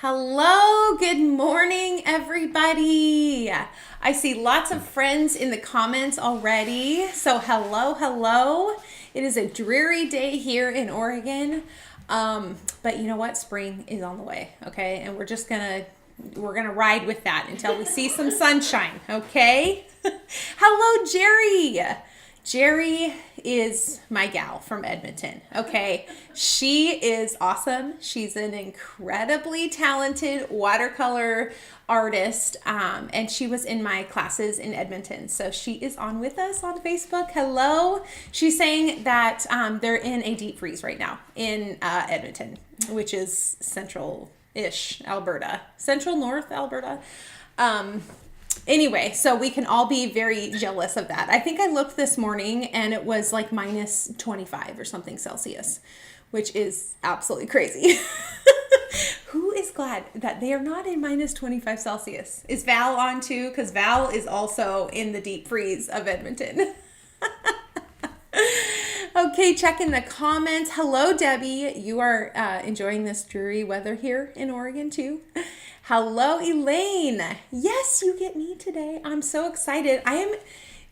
Hello, good morning, everybody. I see lots of friends in the comments already. So hello. It is a dreary day here in Oregon. But you know what? Spring is on the way, okay? And we're gonna ride with that until we see some sunshine, okay? Hello, Jerry. Jerry is my gal from Edmonton, okay? She is awesome. She's an incredibly talented watercolor artist, and she was in my classes in Edmonton. So she is on with us on Facebook. Hello. She's saying that they're in a deep freeze right now in Edmonton, which is central-ish Alberta, central north Alberta. Anyway, so we can all be very jealous of that. I think I looked this morning and it was like minus 25 or something Celsius, which is absolutely crazy. Who is glad that they are not in minus 25 Celsius? Is Val on too? Because Val is also in the deep freeze of Edmonton. Okay, check in the comments. Hello, Debbie. You are enjoying this dreary weather here in Oregon too. Hello, Elaine. Yes, you get me today. I'm so excited. I am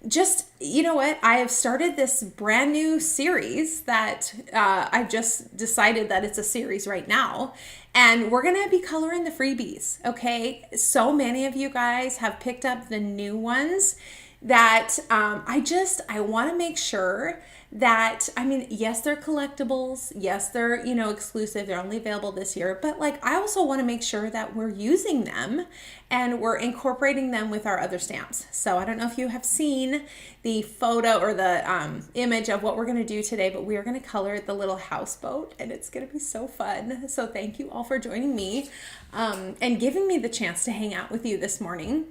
just, you know what? I have started this brand new series that I've just decided that it's a series right now. And we're going to be coloring the freebies, okay? So many of you guys have picked up the new ones that I want to make sure that, I mean, yes, they're collectibles. Yes, they're, exclusive. They're only available this year. But I also want to make sure that we're using them and we're incorporating them with our other stamps. So I don't know if you have seen the photo or the image of what we're going to do today, but we are going to color the little houseboat and it's going to be so fun. So thank you all for joining me and giving me the chance to hang out with you this morning.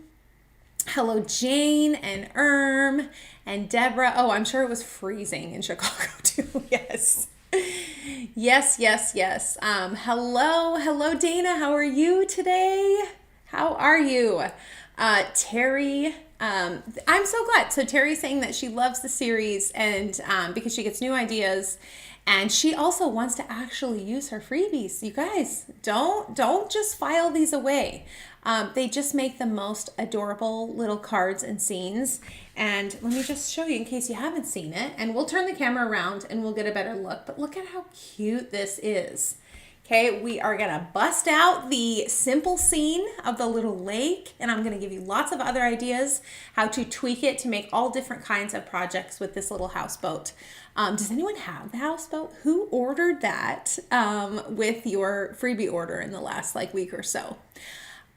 Hello, Jane and and Deborah. Oh, I'm sure it was freezing in Chicago too. Yes. Hello, Dana. How are you today? How are you? Terry, I'm so glad. So Terry's saying that she loves the series and because she gets new ideas. And she also wants to actually use her freebies. You guys, don't just file these away. They just make the most adorable little cards and scenes. And let me just show you in case you haven't seen it. And we'll turn the camera around and we'll get a better look. But look at how cute this is. Okay, we are gonna bust out the simple scene of the little lake, and I'm gonna give you lots of other ideas how to tweak it to make all different kinds of projects with this little houseboat. Does anyone have the houseboat? Who ordered that with your freebie order in the last week or so?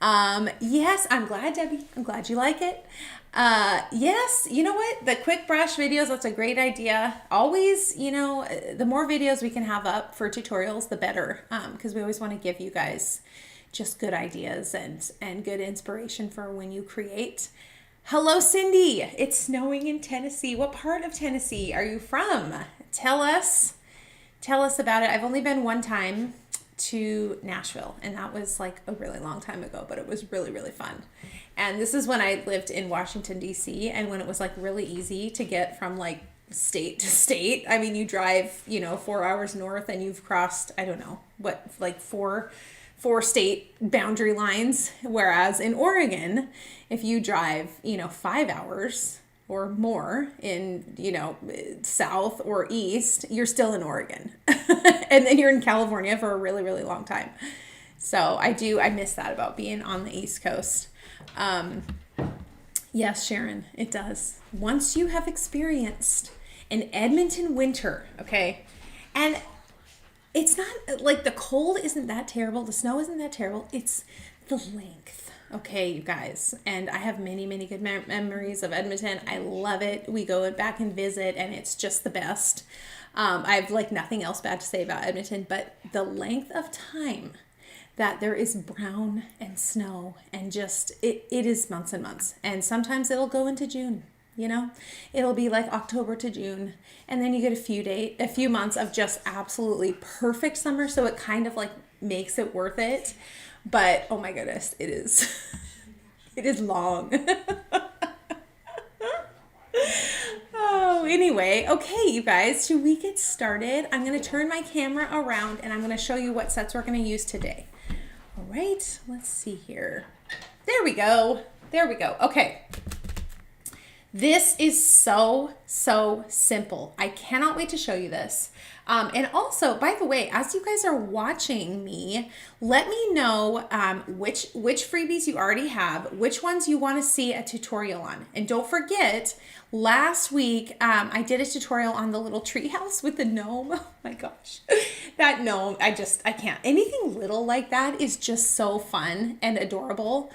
Yes, I'm glad, Debbie. I'm glad you like it. Yes, you know what? The quick brush videos, that's a great idea. Always, the more videos we can have up for tutorials, the better. Because we always want to give you guys just good ideas and good inspiration for when you create. Hello, Cindy. It's snowing in Tennessee. What part of Tennessee are you from? Tell us about it. I've only been one time to Nashville, and that was a really long time ago, but it was really, really fun. And this is when I lived in Washington, D.C., and when it was really easy to get from state to state. I mean, you drive, 4 hours north and you've crossed, I don't know, what, four state boundary lines. Whereas in Oregon, if you drive, 5 hours or more in, south or east, you're still in Oregon. And then you're in California for a really, really long time. So I miss that about being on the East Coast. Yes, Sharon, it does. Once you have experienced an Edmonton winter, okay, and it's not the cold isn't that terrible, the snow isn't that terrible, it's the length. Okay, you guys, and I have many, many good memories of Edmonton. I love it. We go back and visit, and it's just the best. I have nothing else bad to say about Edmonton, but the length of time that there is brown and snow and just, it is months and months. And sometimes it'll go into June, it'll be October to June. And then you get a few months of just absolutely perfect summer. So it kind of makes it worth it. But oh my goodness, it is, it is long. Oh, anyway, okay, you guys, should we get started? I'm going to turn my camera around and I'm going to show you what sets we're going to use today. All right? Let's see here. There we go. There we go. Okay. This is so simple. I cannot wait to show you this. And also, by the way, as you guys are watching me, let me know which freebies you already have, which ones you want to see a tutorial on. And don't forget, last week I did a tutorial on the little tree house with the gnome. Oh my gosh, that gnome, I can't. Anything little like that is just so fun and adorable.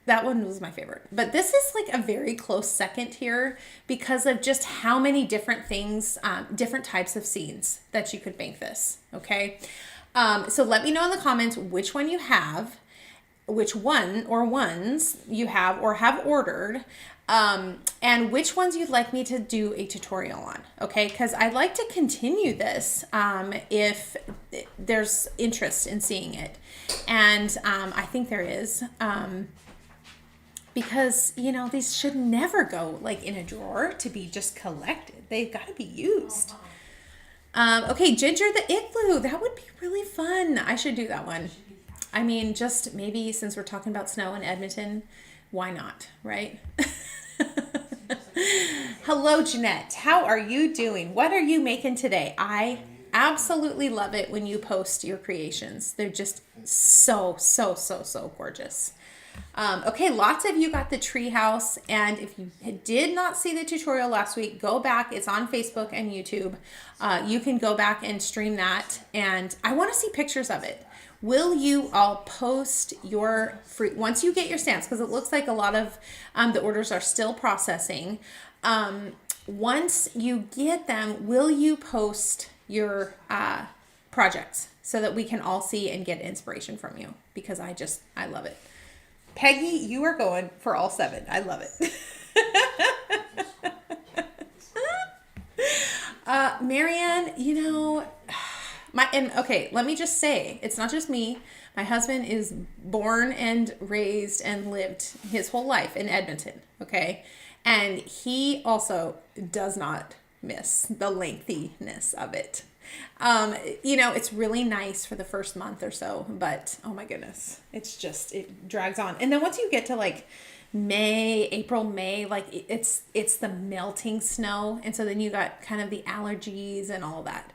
That one was my favorite. But this is like a very close second here because of just how many different things, different types of scenes that you could make this, okay? So let me know in the comments which one you have, which one or ones you have or have ordered, and which ones you'd like me to do a tutorial on, okay? Because I'd like to continue this if there's interest in seeing it. And I think there is. Because, you know, these should never go like in a drawer to be just collected. They've got to be used. Okay, Ginger the Igloo. That would be really fun. I should do that one. I mean, just maybe since we're talking about snow in Edmonton, why not, right? Hello, Jeanette. How are you doing? What are you making today? I absolutely love it when you post your creations. They're just so gorgeous. Okay, lots of you got the treehouse, and if you did not see the tutorial last week, go back. It's on Facebook and YouTube. You can go back and stream that, and I want to see pictures of it. Will you all post your free, once you get your stamps, because it looks like a lot of the orders are still processing. Once you get them, will you post your projects so that we can all see and get inspiration from you? Because I love it. Peggy, you are going for all 7. I love it. Marianne, you know, okay, let me just say, it's not just me. My husband is born and raised and lived his whole life in Edmonton, okay? And he also does not miss the lengthiness of it. You know, it's really nice for the first month or so, but oh my goodness, it drags on. And then once you get to like April, May, like it's the melting snow. And so then you got kind of the allergies and all that.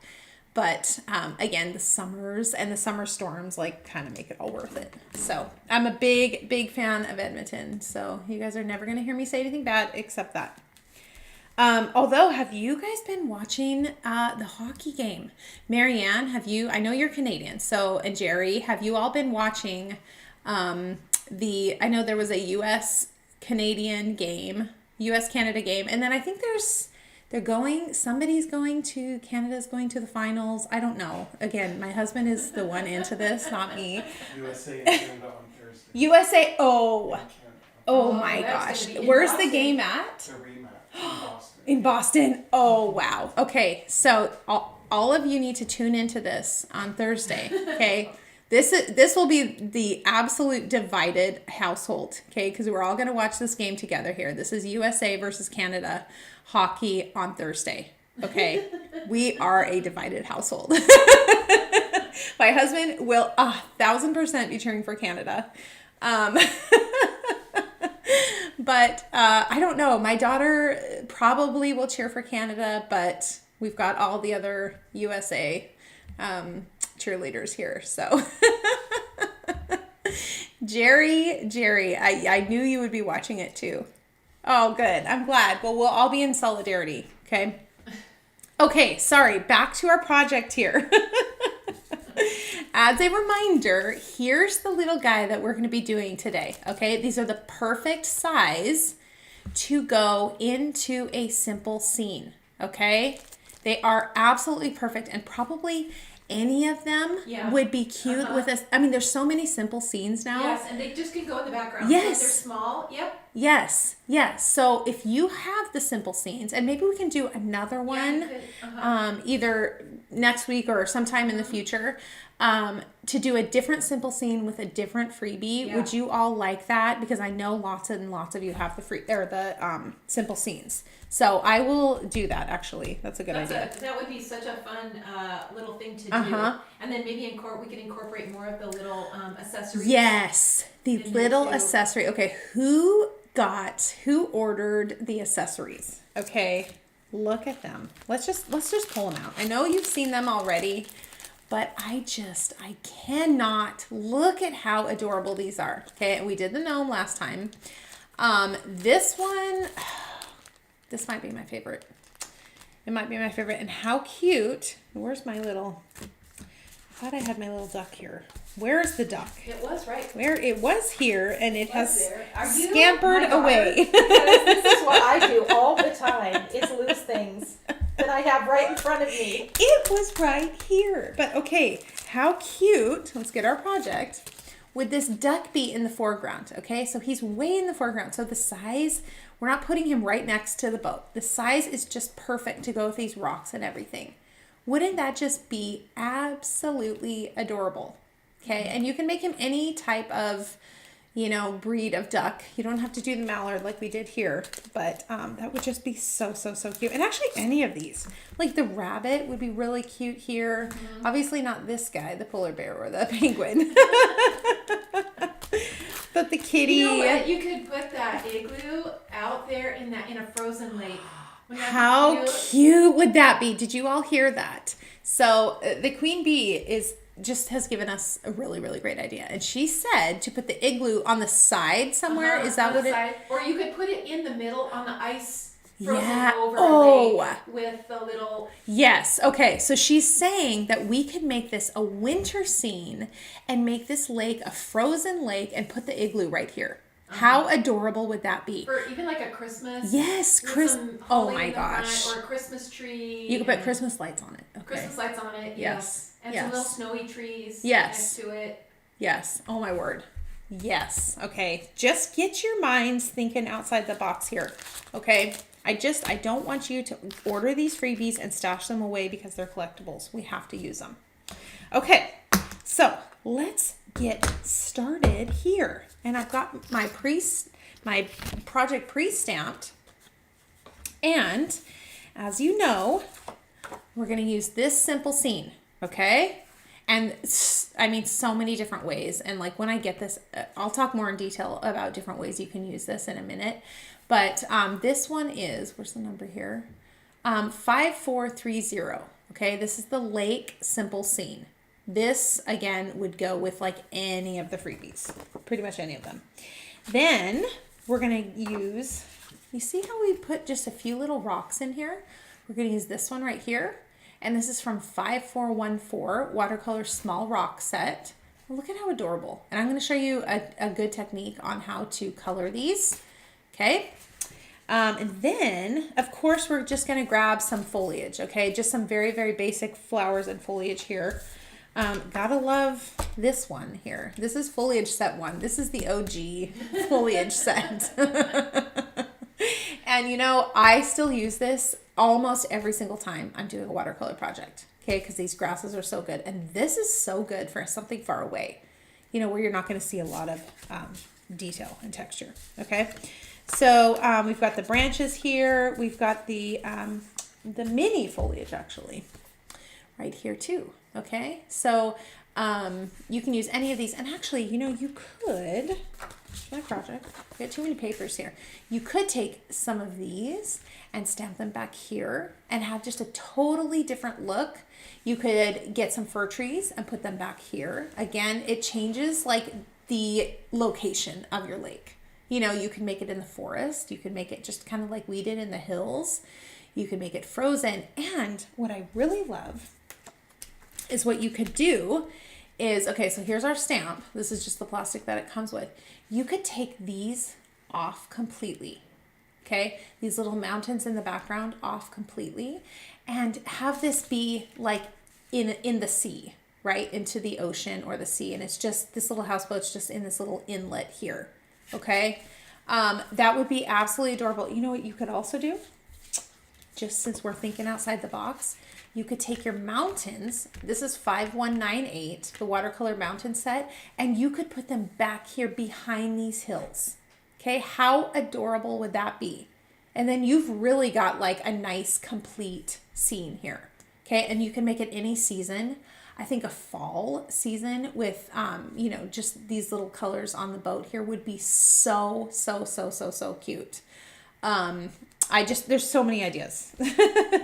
But, again, the summers and the summer storms like kind of make it all worth it. So I'm a big fan of Edmonton. So you guys are never going to hear me say anything bad except that. Although, have you guys been watching the hockey game? Marianne, I know you're Canadian, and Jerry, have you all been watching I know there was a US-Canada game, and then I think somebody's going to, Canada's going to the finals. I don't know. Again, my husband is the one into this, not me. USA and Canada on Thursday. USA, oh my gosh. Where's the game at? The rematch in Boston. In Boston. Oh, wow. Okay. So all of you need to tune into this on Thursday. Okay. This will be the absolute divided household. Okay. Because we're all going to watch this game together here. This is USA versus Canada hockey on Thursday. Okay. We are a divided household. My husband will 1,000% be cheering for Canada. But I don't know. My daughter probably will cheer for Canada, but we've got all the other USA cheerleaders here. So, Jerry, I knew you would be watching it too. Oh, good. I'm glad. Well, we'll all be in solidarity. Okay. Okay. Sorry. Back to our project here. As a reminder, here's the little guy that we're going to be doing today, okay? These are the perfect size to go into a simple scene, okay? They are absolutely perfect, and probably any of them would be cute with us. I mean, there's so many simple scenes now. Yes, and they just can go in the background. Yes. If they're small, yep. Yes, yes. So if you have the simple scenes, and maybe we can do another one, either next week or sometime in the future, to do a different simple scene with a different freebie. Yeah. Would you all like that? Because I know lots and lots of you have the simple scenes. So I will do that. Actually, that's a good idea. That would be such a fun little thing to do. And then maybe we can incorporate more of the little accessories. Yes, the in little here, too. accessory. Okay, who ordered the accessories? Okay, look at them. Let's just pull them out. I know you've seen them already, but I cannot look at how adorable these are. Okay, and we did the gnome last time. This one, this might be my favorite. It might be my favorite. And how cute. Where's my little, I thought I had my little duck here. Where's the duck? It was right. Where it was here, and it has there. Are you scampered my daughter? away. Because this is what I do all the time, is lose things that I have right in front of me. It was right here. But okay, how cute. Let's get our project. Would this duck be in the foreground? Okay, so he's way in the foreground. So the size, we're not putting him right next to the boat. The size is just perfect to go with these rocks and everything. Wouldn't that just be absolutely adorable? Okay, and you can make him any type of, breed of duck. You don't have to do the mallard like we did here, but that would just be so, so, so cute. And actually any of these, like the rabbit would be really cute here. Obviously not this guy, the polar bear or the penguin. But the kitty. You know what? You could put that igloo out there in a frozen lake. Wouldn't that be How cute? cute would that be? Did you all hear that? So the queen bee has given us a really, really great idea. And she said to put the igloo on the side somewhere. Is that on what the it? side. Or you could put it in the middle on the ice, frozen Yeah. over Oh. lake with the little. Yes. Okay. So she's saying that we could make this a winter scene and make this lake a frozen lake and put the igloo right here. How adorable would that be? Or even like a Christmas. Yes, with some oh holly my in the front, gosh. or a Christmas tree. You could put and Christmas lights on it. Okay. Christmas lights on it. Yes. And Yes. some little snowy trees Yes. next to it. Yes. Oh my word. Yes. Okay. Just get your minds thinking outside the box here. Okay. I don't want you to order these freebies and stash them away because they're collectibles. We have to use them. Okay. So let's get started here. And I've got my project pre-stamped. And as you know, we're going to use this simple scene. Okay. And I mean, so many different ways. And like when I get this, I'll talk more in detail about different ways you can use this in a minute. But this one is, where's the number here? 5430. Okay, this is the lake simple scene. This, again, would go with like any of the freebies. Pretty much any of them. Then we're going to use, you see how we put just a few little rocks in here? We're going to use this one right here. And this is from 5414 Watercolor Small Rock Set. Look at how adorable. And I'm going to show you a good technique on how to color these. Okay. And then, of course, we're just going to grab some foliage. Okay. Just some very, very basic flowers and foliage here. Gotta love this one here. This is foliage set 1. This is the OG foliage set. And I still use this almost every single time I'm doing a watercolor project. Okay, because these grasses are so good. And this is so good for something far away, where you're not going to see a lot of detail and texture. Okay, so we've got the branches here. We've got the mini foliage actually right here too. Okay, so you can use any of these. And actually, you could, my project, I got too many papers here. You could take some of these and stamp them back here and have just a totally different look. You could get some fir trees and put them back here. Again, it changes like the location of your lake. You can make it in the forest. You could make it just kind of like we did in the hills. You could make it frozen. And what I really love is what you could do is, okay, so here's our stamp. This is just the plastic that it comes with. You could take these off completely. Okay, these little mountains in the background off completely and have this be like in the sea, right? Into the ocean or the sea. And it's just, this little houseboat's just in this little inlet here. Okay. That would be absolutely adorable. You know what you could also do? Just since we're thinking outside the box, you could take your mountains. This is 5198, the watercolor mountain set, and you could put them back here behind these hills. Okay, how adorable would that be? And then you've really got like a nice complete scene here. Okay, and you can make it any season. I think a fall season with, you know, just these little colors on the boat here would be so cute. There's so many ideas.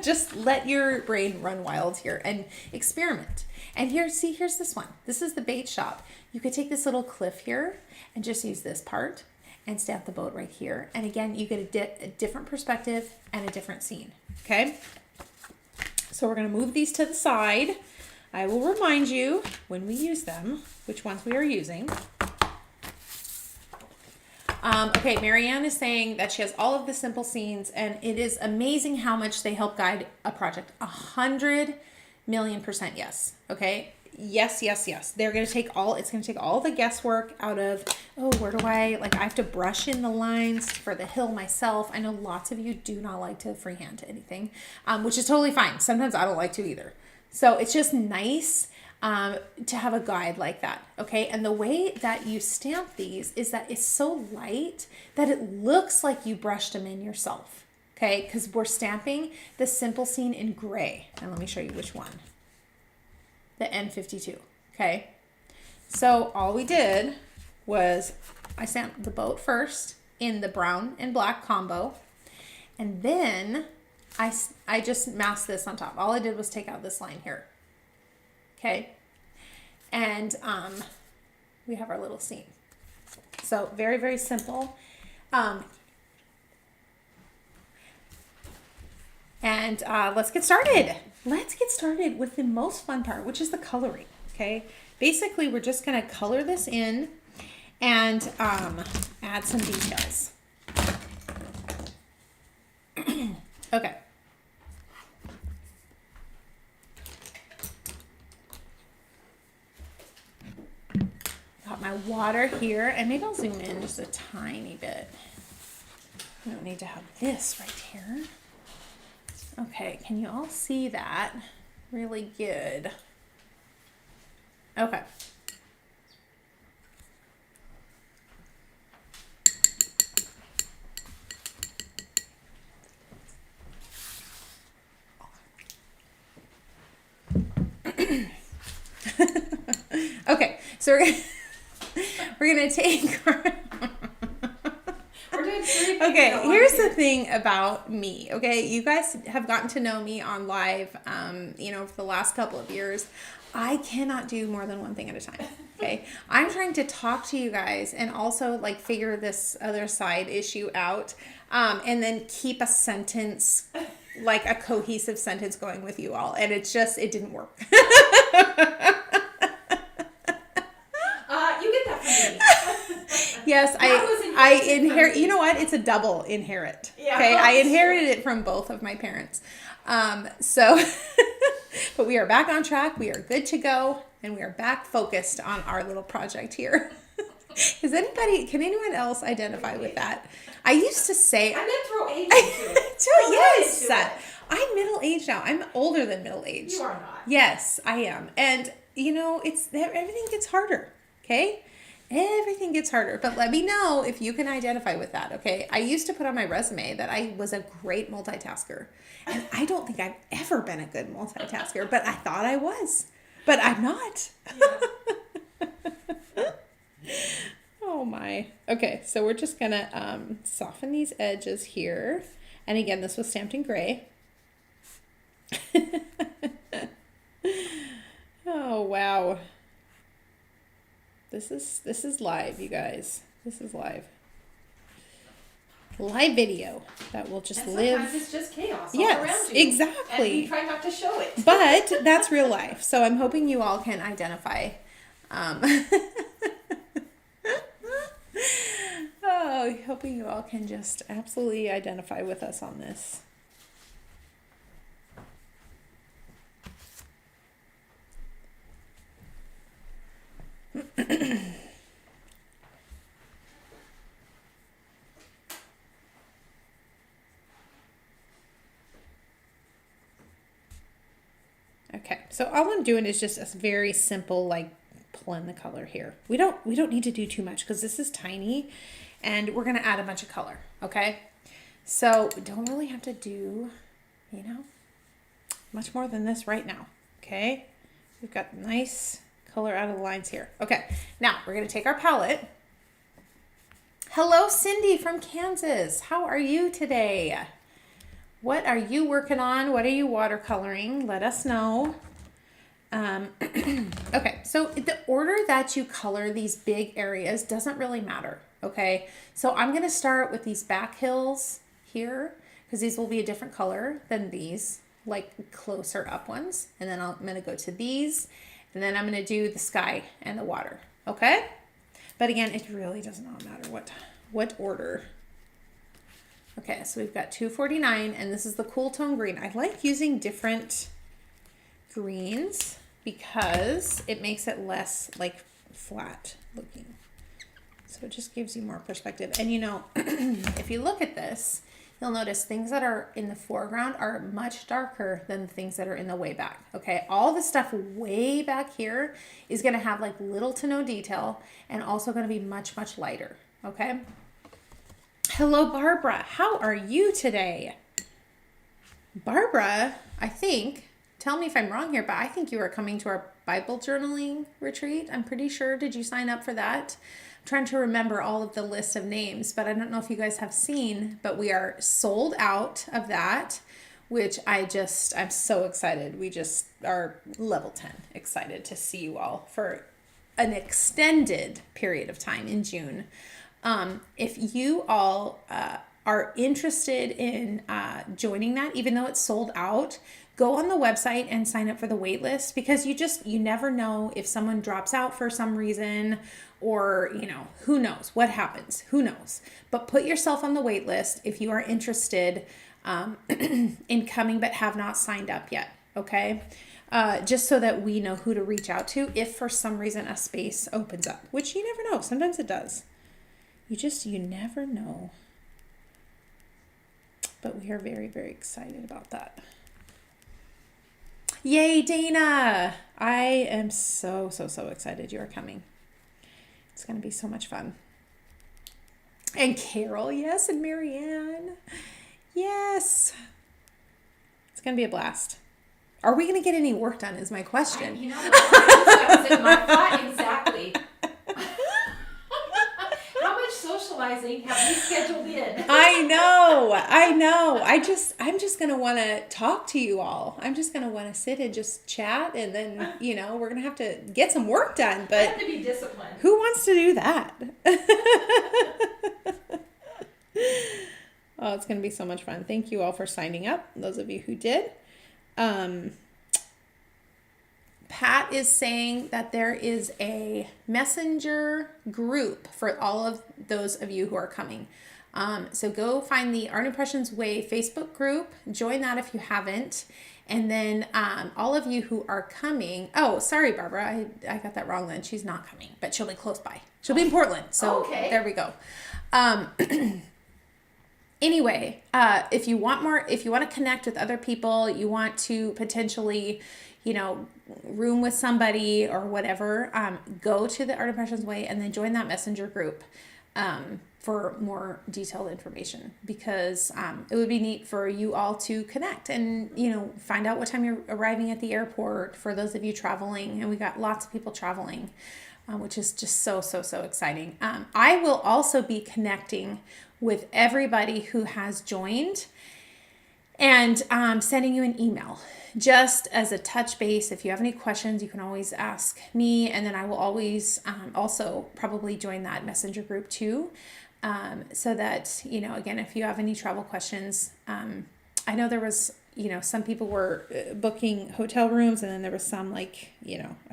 Just let your brain run wild here and experiment. And here's this one. This is the bait shop. You could take this little cliff here and just use this part and stamp the boat right here. And again, you get a different perspective and a different scene. Okay. So we're going to move these to the side. I will remind you when we use them, which ones we are using. Okay, Marianne is saying that she has all of the simple scenes, and it is amazing how much they help guide a project. 100,000,000% yes. Okay, yes. They're going to take it's going to take all the guesswork out of, I have to brush in the lines for the hill myself. I know lots of you do not like to freehand anything, which is totally fine. Sometimes I don't like to either. So it's just nice to have a guide like that, okay? And the way that you stamp these is that it's so light that it looks like you brushed them in yourself, okay? Because we're stamping the simple scene in gray. And let me show you which one. The N52, okay? So all we did was I stamped the boat first in the brown and black combo, and then I just masked this on top. All I did was take out this line here. Okay. And we have our little scene. So very, very simple. And let's get started. Let's get started with the most fun part, which is the coloring. Okay. Basically, we're just going to color this in and add some details. Okay. Got my water here, and maybe I'll zoom in just a tiny bit. I don't need to have this right here. Okay, can you all see that? Really good. Okay. Okay, so we're gonna take our okay, here's the thing about me, okay? You guys have gotten to know me on live, for the last couple of years. I cannot do more than one thing at a time, okay? I'm trying to talk to you guys and also like figure this other side issue out, and then keep a sentence, like a cohesive sentence going with you all. And it didn't work. You get that from me. Yes, I inherit. You know what? It's a double inherit. Yeah, okay, I inherited it from both of my parents. But we are back on track. We are good to go, and we are back focused on our little project here. Can anyone else identify with that? I used to say I'm gonna throw age into it. Yes, I'm middle aged now. I'm older than middle aged. You are not. Yes, I am, and everything gets harder. Okay. Everything gets harder, but let me know if you can identify with that, okay? I used to put on my resume that I was a great multitasker, and I don't think I've ever been a good multitasker, but I thought I was, but I'm not. Yeah. Oh my. Okay, so we're just gonna soften these edges here, and again, this was stamped in gray. Oh, wow. This is live, you guys. This is live. Live video that will just live. Sometimes it's just chaos all yes, around you. Exactly. And you try not to show it. But that's real life. So I'm hoping you all can identify. Hoping you all can just absolutely identify with us on this. So all I'm doing is just a very simple, like, blend the color here. We don't need to do too much because this is tiny and we're going to add a bunch of color. Okay. So we don't really have to do, you know, much more than this right now. Okay. We've got nice color out of the lines here. Okay. Now we're going to take our palette. Hello, Cindy from Kansas. How are you today? What are you working on? What are you watercoloring? Let us know. Okay, so the order that you color these big areas doesn't really matter, okay? So I'm going to start with these back hills here because these will be a different color than these, like closer up ones. And then I'm going to go to these, and then I'm going to do the sky and the water, okay? But again, it really does not matter what order. Okay, so we've got 249, and this is the cool tone green. I like using different greens because it makes it less like flat looking. So it just gives you more perspective. And you know, if you look at this, you'll notice things that are in the foreground are much darker than the things that are in the way back. Okay, all the stuff way back here is going to have like little to no detail and also going to be much, much lighter. Okay. Hello, Barbara. How are you today? Barbara, I think, tell me if I'm wrong here, but I think you are coming to our Bible journaling retreat. I'm pretty sure. Did you sign up for that? I'm trying to remember all of the list of names, but I don't know if you guys have seen, but we are sold out of that, which I'm so excited. We just are level 10 excited to see you all for an extended period of time in June. If you all are interested in joining that, even though it's sold out, go on the website and sign up for the wait list because you never know if someone drops out for some reason or, you know, who knows what happens, who knows, but put yourself on the wait list if you are interested in coming but have not signed up yet. Okay. Just so that we know who to reach out to if for some reason a space opens up, which you never know. Sometimes it does. You never know. But we are very, very excited about that. Yay, Dana! I am so excited you are coming. It's going to be so much fun. And Carol, yes, and Marianne. Yes. It's going to be a blast. Are we going to get any work done is my question. You know what? I was in my thought exactly. Socializing have we scheduled in? I know. I'm just gonna want to talk to you all. I'm just gonna want to sit and just chat, and then we're gonna have to get some work done. But I have to be disciplined. Who wants to do that? Oh, it's gonna be so much fun. Thank you all for signing up. Those of you who did. Pat is saying that there is a messenger group for all of those of you who are coming. So go find the Art Impressions Way Facebook group. Join that if you haven't. And then all of you who are coming. Oh, sorry, Barbara. I got that wrong then. She's not coming, but she'll be close by. She'll be in Portland. So okay. There we go. Anyway, if you want to connect with other people, you want to potentially room with somebody or whatever, go to the Art Impressions Way and then join that messenger group for more detailed information because it would be neat for you all to connect and, find out what time you're arriving at the airport for those of you traveling. And we got lots of people traveling, which is just so exciting. I will also be connecting with everybody who has joined and sending you an email just as a touch base. If you have any questions, you can always ask me, and then I will always also probably join that messenger group too, so that again, if you have any travel questions, I know there was some people were booking hotel rooms, and then there was some I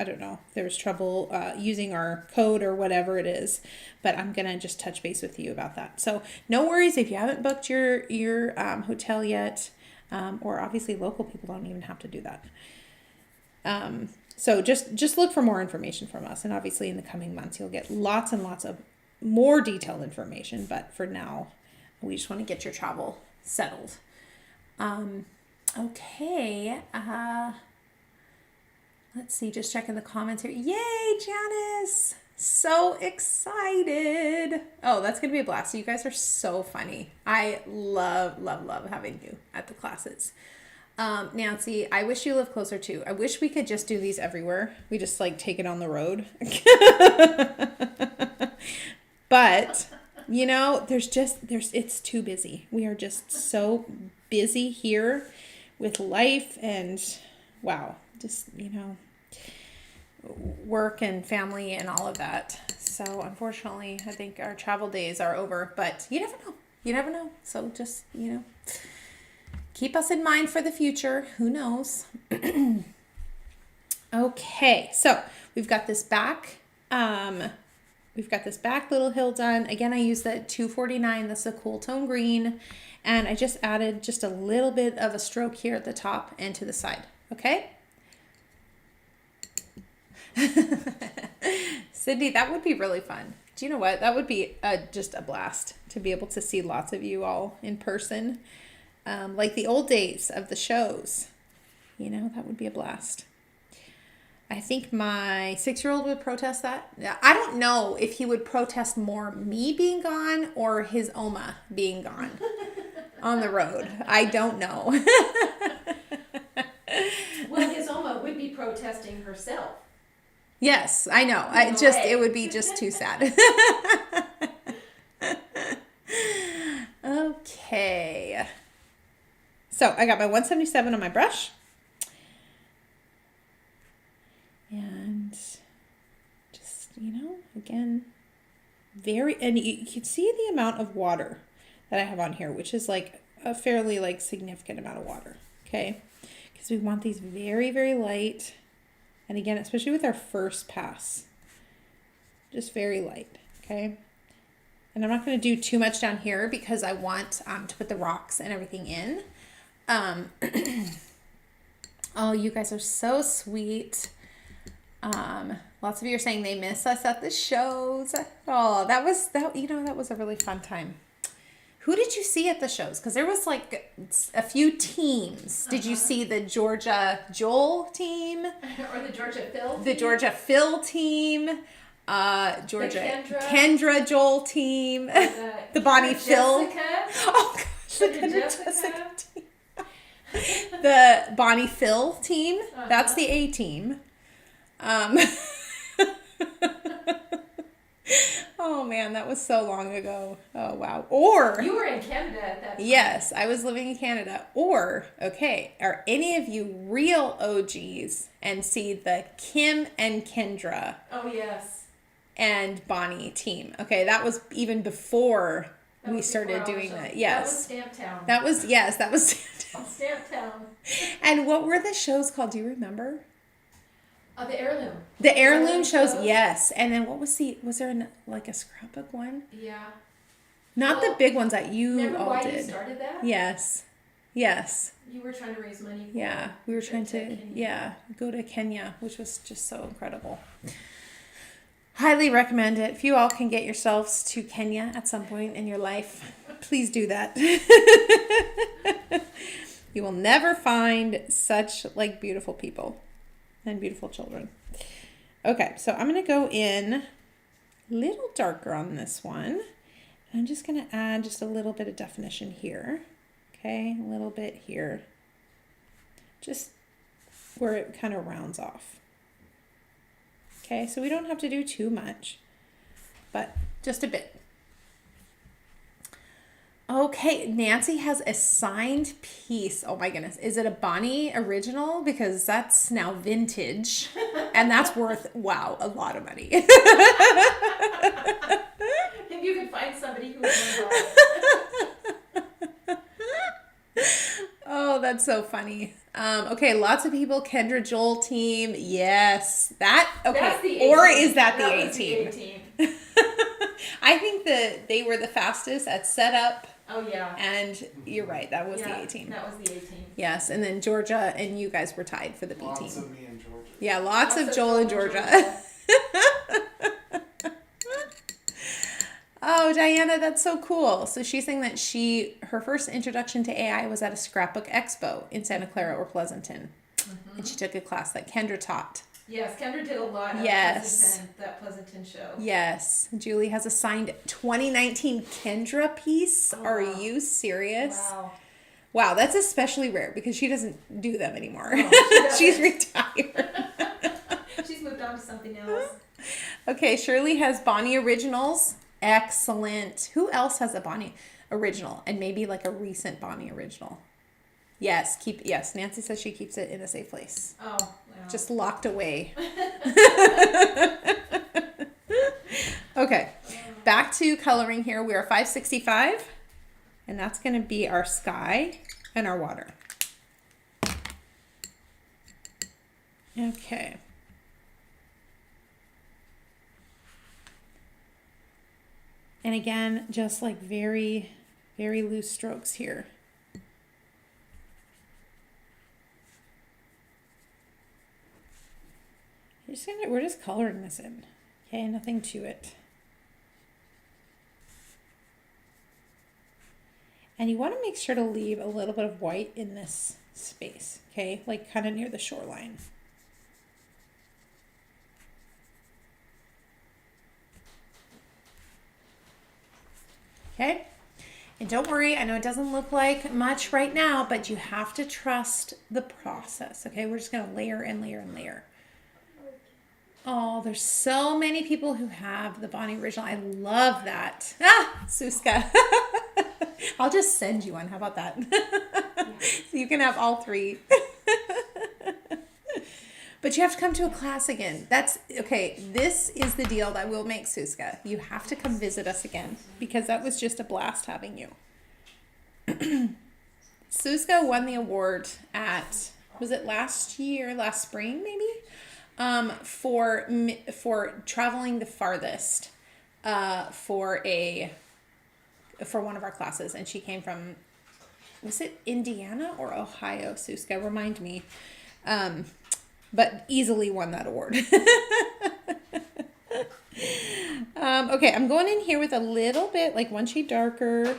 don't know, there was trouble using our code or whatever it is, but I'm gonna just touch base with you about that. So no worries if you haven't booked your hotel yet. Or obviously local people don't even have to do that. So just look for more information from us. And obviously in the coming months, you'll get lots and lots of more detailed information. But for now, we just want to get your travel settled. Okay. Let's see, just checking the comments here. Yay, Janice! So excited. Oh, that's going to be a blast. You guys are so funny. I love, love, love having you at the classes. Nancy, I wish you lived closer too. I wish we could just do these everywhere. We just like take it on the road. But, you know, it's too busy. We are just so busy here with life and wow, just, you know, work and family and all of that. So unfortunately, I think our travel days are over, but you never know. You never know. So just, you know, keep us in mind for the future. Who knows? Okay. So we've got this back, little hill done. Again, I use that 249. That's a cool tone green. And I just added just a little bit of a stroke here at the top and to the side. Okay. Sydney, that would be really fun. Do you know what? That would be just a blast to be able to see lots of you all in person. Like the old days of the shows. You know, that would be a blast. I think my 6-year-old would protest that. I don't know if he would protest more me being gone or his Oma being gone on the road. I don't know. Well, his Oma would be protesting herself. Yes, I know. It would be just too sad. Okay. So I got my 177 on my brush. And just, you know, again, and you can see the amount of water that I have on here, which is like a fairly like significant amount of water. Okay. Because we want these very, very light. And again, especially with our first pass, just very light, okay? And I'm not going to do too much down here because I want to put the rocks and everything in. Oh, you guys are so sweet. Lots of you are saying they miss us at the shows. Oh, that was a really fun time. Who did you see at the shows? Because there was like a few teams. Did you see the Georgia Joel team? Or the Georgia Phil team? The Georgia Phil team. Georgia Kendra Joel team. The Bonnie Phil. Oh gosh, the Kendra Jessica team. The Bonnie Phil team. That's the A team. Oh man, that was so long ago. Oh wow. Or you were in Canada at that time. Yes, I was living in Canada. Or, okay, are any of you real OGs and see the Kim and Kendra? Oh yes. And Bonnie team. Okay, that was even before we started doing that. Yes. That was Stamptown. That was Stamptown. Stamptown. And what were the shows called? Do you remember? The heirloom. The heirloom shows, yes. And then what was there like a scrapbook one? Yeah. Not the big ones that you all why did. You started that? Yes. Yes. You were trying to raise money. We were trying to go to Kenya, which was just so incredible. Highly recommend it. If you all can get yourselves to Kenya at some point in your life, please do that. You will never find such like beautiful people and beautiful children. Okay, so I'm going to go in a little darker on this one. I'm just going to add just a little bit of definition here. Okay, a little bit here. Just where it kind of rounds off. Okay, so we don't have to do too much, but just a bit. Okay, Nancy has a signed piece. Oh my goodness. Is it a Bonnie original? Because that's now vintage and that's worth, wow, a lot of money. If you could find somebody who would want to. Oh, that's so funny. Okay, lots of people. Kendra Joel team. Yes. Okay. That's the or A-team. is that the That A was team? the A-team. I think that they were the fastest at setup. Oh yeah. And you're right. That was the A team. That was the A-team. Yes. And then Georgia and you guys were tied for the B team. Lots of me and Georgia. Yeah. Lots of Joel and Georgia. Oh, Diana, that's so cool. So she's saying that her first introduction to AI was at a scrapbook expo in Santa Clara or Pleasanton. And she took a class that Kendra taught. Yes, Kendra did a lot of Yes. that Pleasanton show. Yes. Julie has a signed 2019 Kendra piece. Oh, Are wow. you serious? Wow. Wow, that's especially rare because she doesn't do them anymore. No, she doesn't. She's retired. She's moved on to something else. Okay, Shirley has Bonnie Originals. Excellent. Who else has a Bonnie Original? And maybe like a recent Bonnie Original. Yes, Nancy says she keeps it in a safe place. Oh, wow. Just locked away. Okay, back to coloring here. We are 565, and that's going to be our sky and our water. Okay. And again, just like very, very loose strokes here. We're just coloring this in. Okay, nothing to it. And you want to make sure to leave a little bit of white in this space, okay? Like kind of near the shoreline. Okay? And don't worry, I know it doesn't look like much right now, but you have to trust the process, okay? We're just going to layer and layer and layer. Oh, there's so many people who have the Bonnie Original. I love that. Ah, Suska. I'll just send you one. How about that? So you can have all three. But you have to come to a class again. That's okay. This is the deal that we'll make, Suska. You have to come visit us again because that was just a blast having you. Suska won the award at, was it last spring maybe? For traveling the farthest for one of our classes, and she came from, was it Indiana or Ohio? Suska, remind me. But easily won that award. Okay, I'm going in here with a little bit, like one shade darker.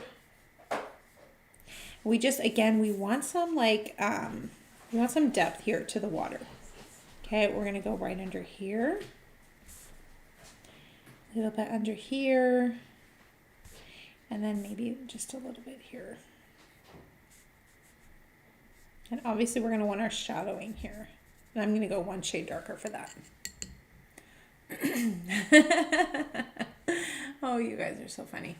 We want some we want some depth here to the water. Okay, we're going to go right under here. A little bit under here. And then maybe just a little bit here. And obviously we're going to want our shadowing here. And I'm going to go one shade darker for that. Oh, you guys are so funny.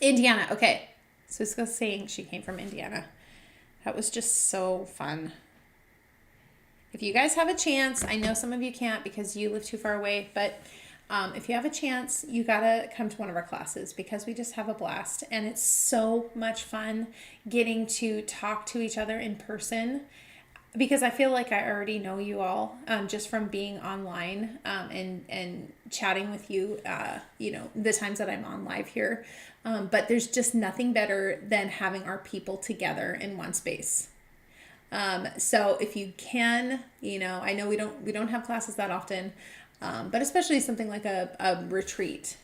Indiana. Okay. Suska's saying she came from Indiana. That was just so fun. If you guys have a chance, I know some of you can't because you live too far away, but if you have a chance, you gotta come to one of our classes because we just have a blast and it's so much fun getting to talk to each other in person because I feel like I already know you all just from being online and chatting with you, the times that I'm on live here. But there's just nothing better than having our people together in one space. So if you can, I know we don't have classes that often, but especially something like a retreat,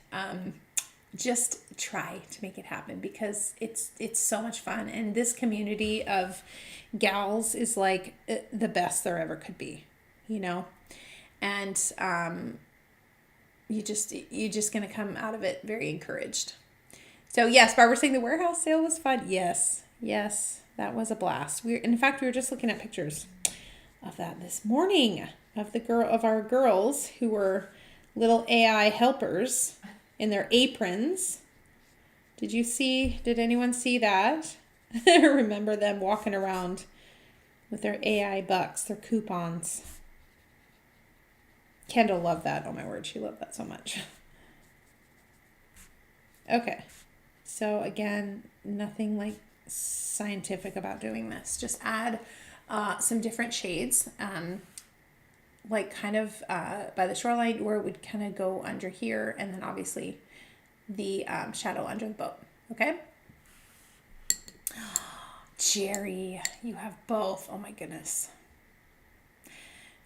just try to make it happen because it's so much fun. And this community of gals is like the best there ever could be, and, you're just going to come out of it very encouraged. So yes, Barbara's saying the warehouse sale was fun. Yes. That was a blast. In fact, we were just looking at pictures of that this morning of our girls who were little AI helpers in their aprons. Did anyone see that? I remember them walking around with their AI bucks, their coupons. Kendall loved that. Oh my word, she loved that so much. Okay. So again, nothing like scientific about doing this. Just add some different shades, like kind of by the shoreline where it would kind of go under here, and then obviously the shadow under the boat. Okay. Jerry, you have both. Oh my goodness.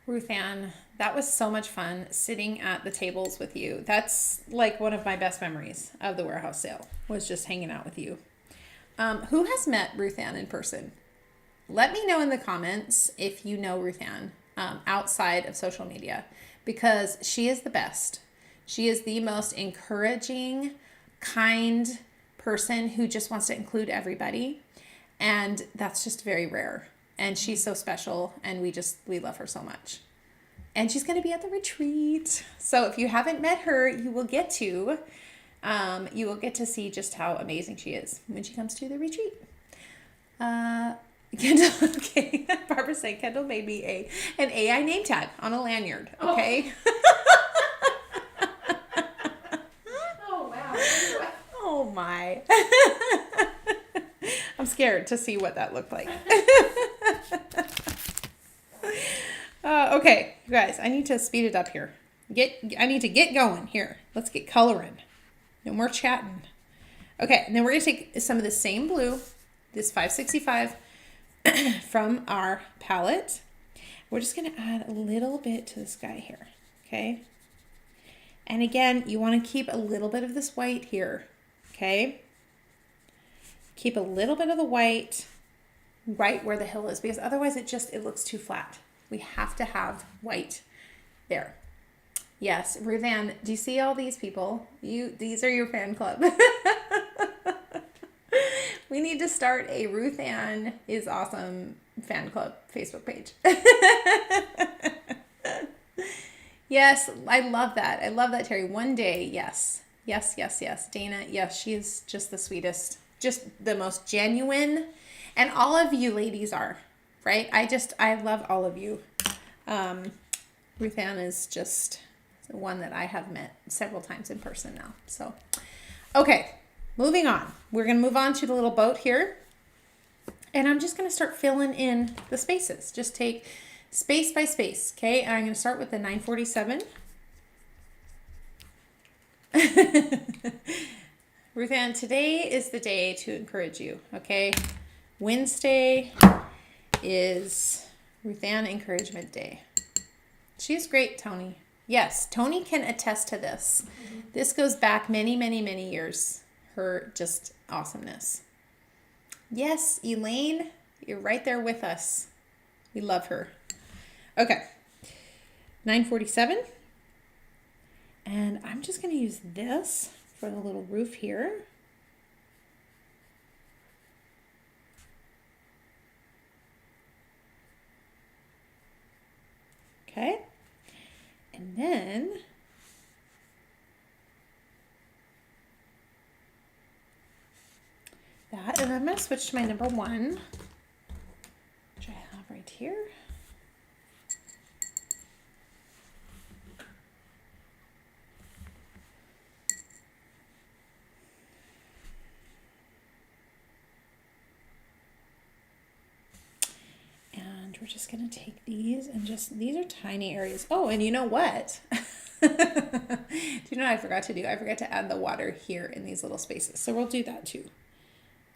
Ruth Ann, that was so much fun sitting at the tables with you. That's like one of my best memories of the warehouse sale was just hanging out with you. Who has met Ruth Ann in person? let me know in the comments if you know Ruth Ann outside of social media, because she is the best. She is the most encouraging, kind person who just wants to include everybody. And that's just very rare. And she's so special, and we love her so much. And she's going to be at the retreat. So if you haven't met her, you will get to see just how amazing she is when she comes to the retreat. Kendall, okay. Barbara's saying Kendall made me an AI name tag on a lanyard. Okay. Oh wow. Oh my. I'm scared to see what that looked like. Okay, you guys, I need to speed it up here. I need to get going here. Let's get coloring. No more chatting. Okay, and then we're going to take some of the same blue, this 565, from our palette. We're just going to add a little bit to the sky here, okay? And again, you want to keep a little bit of this white here, okay? Keep a little bit of the white right where the hill is, because otherwise it looks too flat. We have to have white there. Yes, Ruth Ann, do you see all these people? These are your fan club. We need to start a Ruth Ann is Awesome fan club Facebook page. Yes, I love that. I love that, Terry. One day, yes. Yes, yes, yes. Dana, yes, she is just the sweetest, just the most genuine. And all of you ladies are, right? I love all of you. Ruth Ann is just the one that I have met several times in person now. So, okay, moving on. We're going to move on to the little boat here. And I'm just going to start filling in the spaces. Just take space by space, okay? And I'm going to start with the 947. Ruth Ann, today is the day to encourage you, okay? Wednesday is Ruth Ann Encouragement Day. She's great, Tony. Yes, Tony can attest to this. Mm-hmm. This goes back many, many, many years. Her just awesomeness. Yes, Elaine, you're right there with us. We love her. Okay, 947. And I'm just going to use this for the little roof here. Okay. And then that, and I'm going to switch to my number 1, which I have right here. And we're just going to take these and these are tiny areas. Oh, and you know what? Do you know what I forgot to do? I forgot to add the water here in these little spaces. So we'll do that too.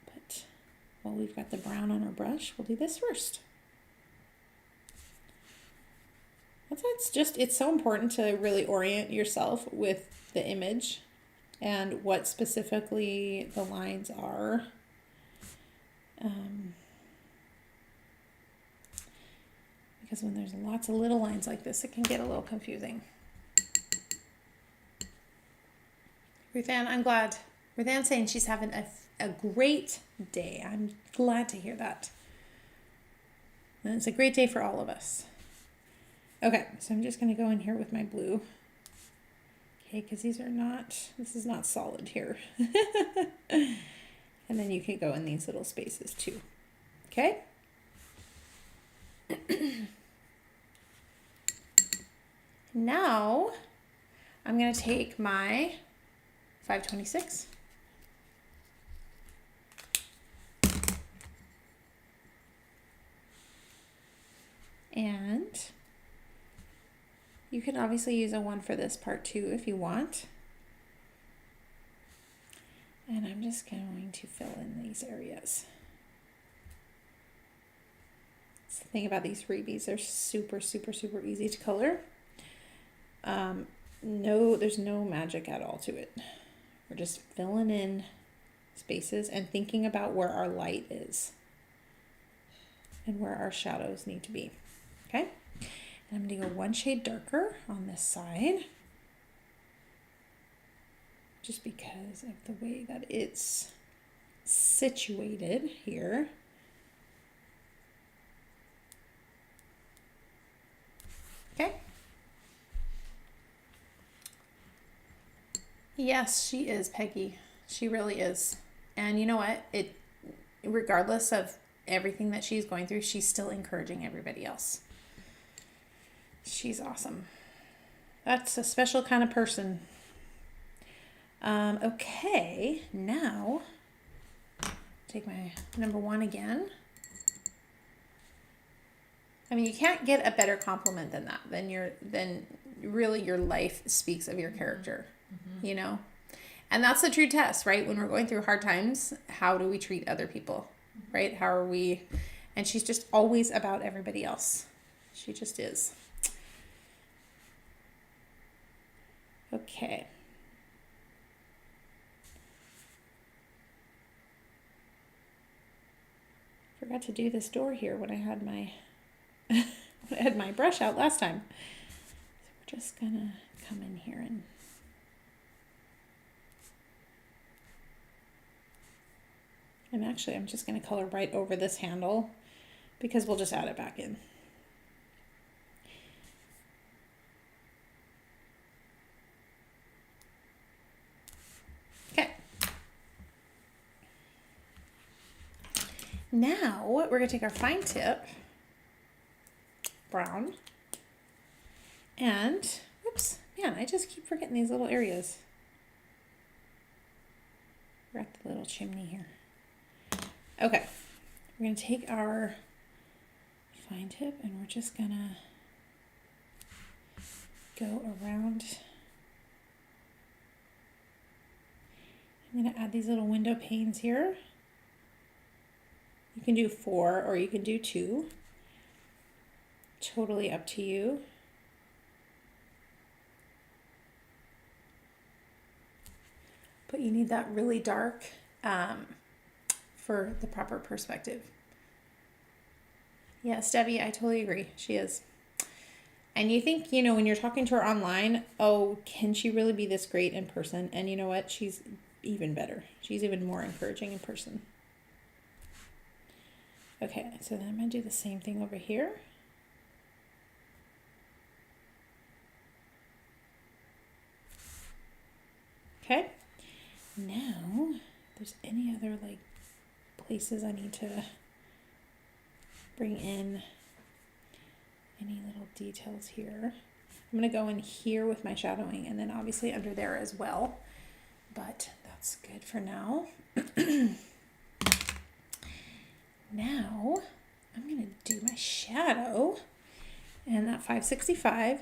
But while we've got the brown on our brush, we'll do this first. It's so important to really orient yourself with the image and what specifically the lines are. Because when there's lots of little lines like this, it can get a little confusing. Ruth Ann, I'm glad. Ruth Ann's saying she's having a great day. I'm glad to hear that. And it's a great day for all of us. Okay, so I'm just going to go in here with my blue. Okay, because this is not solid here. And then you can go in these little spaces too. Okay? Now, I'm going to take my 526. And you can obviously use a 1 for this part too if you want. And I'm just going to fill in these areas. That's the thing about these freebies. They're super, super, super easy to color. There's no magic at all to it. We're just filling in spaces and thinking about where our light is. and where our shadows need to be. Okay? And I'm going to go one shade darker on this side, just because of the way that it's situated here. Okay. Yes, she is, Peggy. She really is. And you know what? Regardless of everything that she's going through, she's still encouraging everybody else. She's awesome. That's a special kind of person. Okay, now take my number 1 again. I mean, you can't get a better compliment than that. Then really your life speaks of your character, you know? And that's the true test, right? When we're going through hard times, how do we treat other people, right? How are we? And she's just always about everybody else. She just is. Okay. Forgot to do this door here when I had my brush out last time. So we're just gonna come in here and I'm just gonna color right over this handle because we'll just add it back in. Okay. Now we're gonna take our fine tip brown and oops, man, I just keep forgetting these little areas. We're at the little chimney here. Okay, we're gonna take our fine tip and we're just gonna go around. I'm gonna add these little window panes here. You can do 4 or you can do 2. Totally up to you. But you need that really dark for the proper perspective. Yes, Debbie, I totally agree. She is. And you think, you know, when you're talking to her online, oh, can she really be this great in person? And you know what? She's even better. She's even more encouraging in person. Okay, so then I'm going to do the same thing over here. Okay, now if there's any other like places I need to bring in any little details here. I'm going to go in here with my shadowing and then obviously under there as well, but that's good for now. Now I'm going to do my shadow and that 565.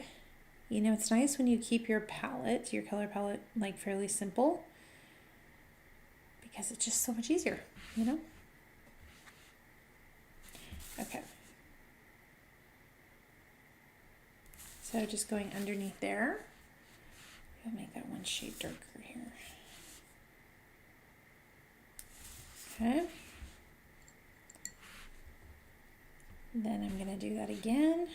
You know, it's nice when you keep your palette, your color palette, like fairly simple because it's just so much easier, you know? Okay. So just going underneath there, I'll make that one shade darker here. Okay. Then I'm going to do that again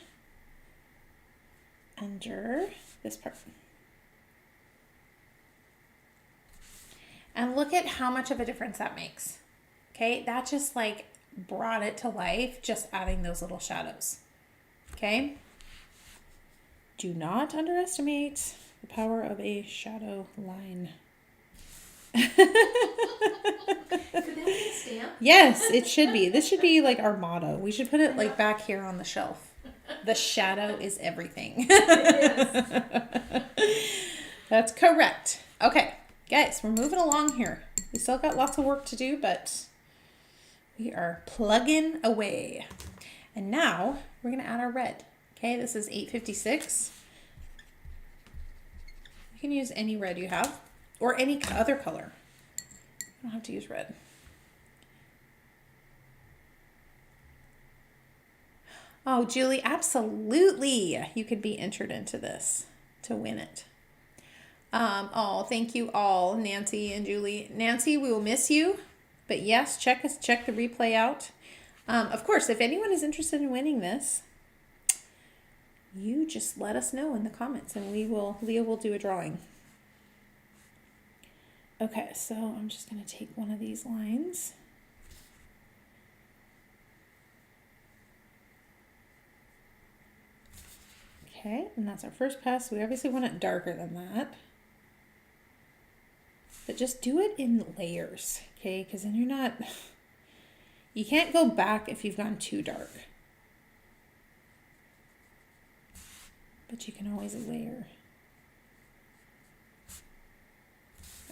under this part. And look at how much of a difference that makes. Okay, that just like brought it to life, just adding those little shadows. Okay, do not underestimate the power of a shadow line. Could that be a stamp? Yes, it should be. This should be like our motto. We should put it like back here on the shelf. The shadow is everything. That's correct. Okay, guys, we're moving along here. We still got lots of work to do, but we are plugging away. And now we're going to add our red. Okay, this is 856. You can use any red you have or any other color. You don't have to use red. Oh, Julie, absolutely. You could be entered into this to win it. Oh, thank you all, Nancy and Julie. Nancy, we will miss you. But yes, check the replay out. Of course, if anyone is interested in winning this, you just let us know in the comments and Leah will do a drawing. Okay, so I'm just going to take one of these lines. Okay, and that's our first pass. We obviously want it darker than that. But just do it in layers, okay? Because then you can't go back if you've gone too dark. But you can always layer.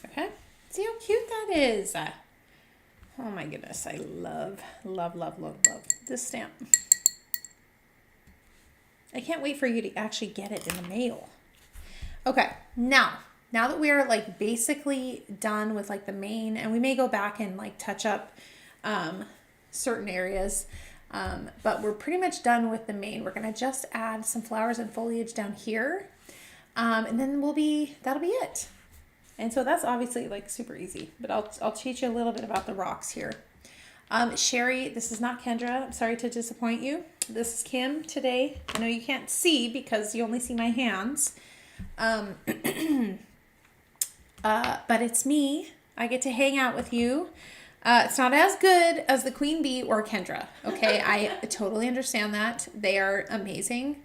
Okay, see how cute that is. Oh my goodness, I love this stamp. I can't wait for you to actually get it in the mail. Okay, now that we are like basically done with like the main, and we may go back and like touch up certain areas, but we're pretty much done with the main. We're gonna just add some flowers and foliage down here, and then that'll be it. And so that's obviously like super easy, but I'll teach you a little bit about the rocks here. Sherry, this is not Kendra. I'm sorry to disappoint you. This is Kim today. I know you can't see because you only see my hands. But it's me. I get to hang out with you. It's not as good as the Queen Bee or Kendra. Okay, I totally understand that. They are amazing.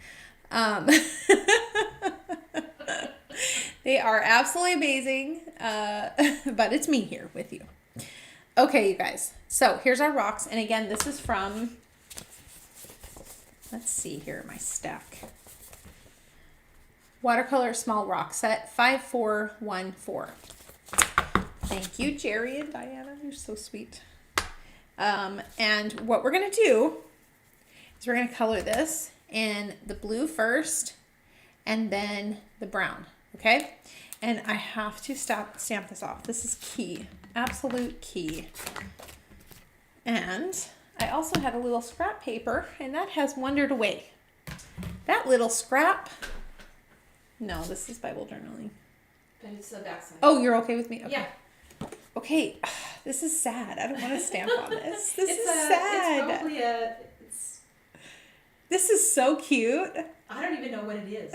They are absolutely amazing. But it's me here with you. Okay, you guys. So here's our rocks. And again, this is from, let's see here, my stack. Watercolor Small Rock Set 5414. Thank you, Jerry and Diana. You're so sweet. And what we're going to do is we're going to color this in the blue first and then the brown. Okay? And I have to stamp this off. This is key. Absolute key. And I also had a little scrap paper, and that has wandered away. That little scrap. No, this is Bible journaling. But it's the backside. Oh, you're okay with me? Okay. Yeah. Okay. This is sad. I don't want to stamp on this. This is sad. It's probably This is so cute. I don't even know what it is.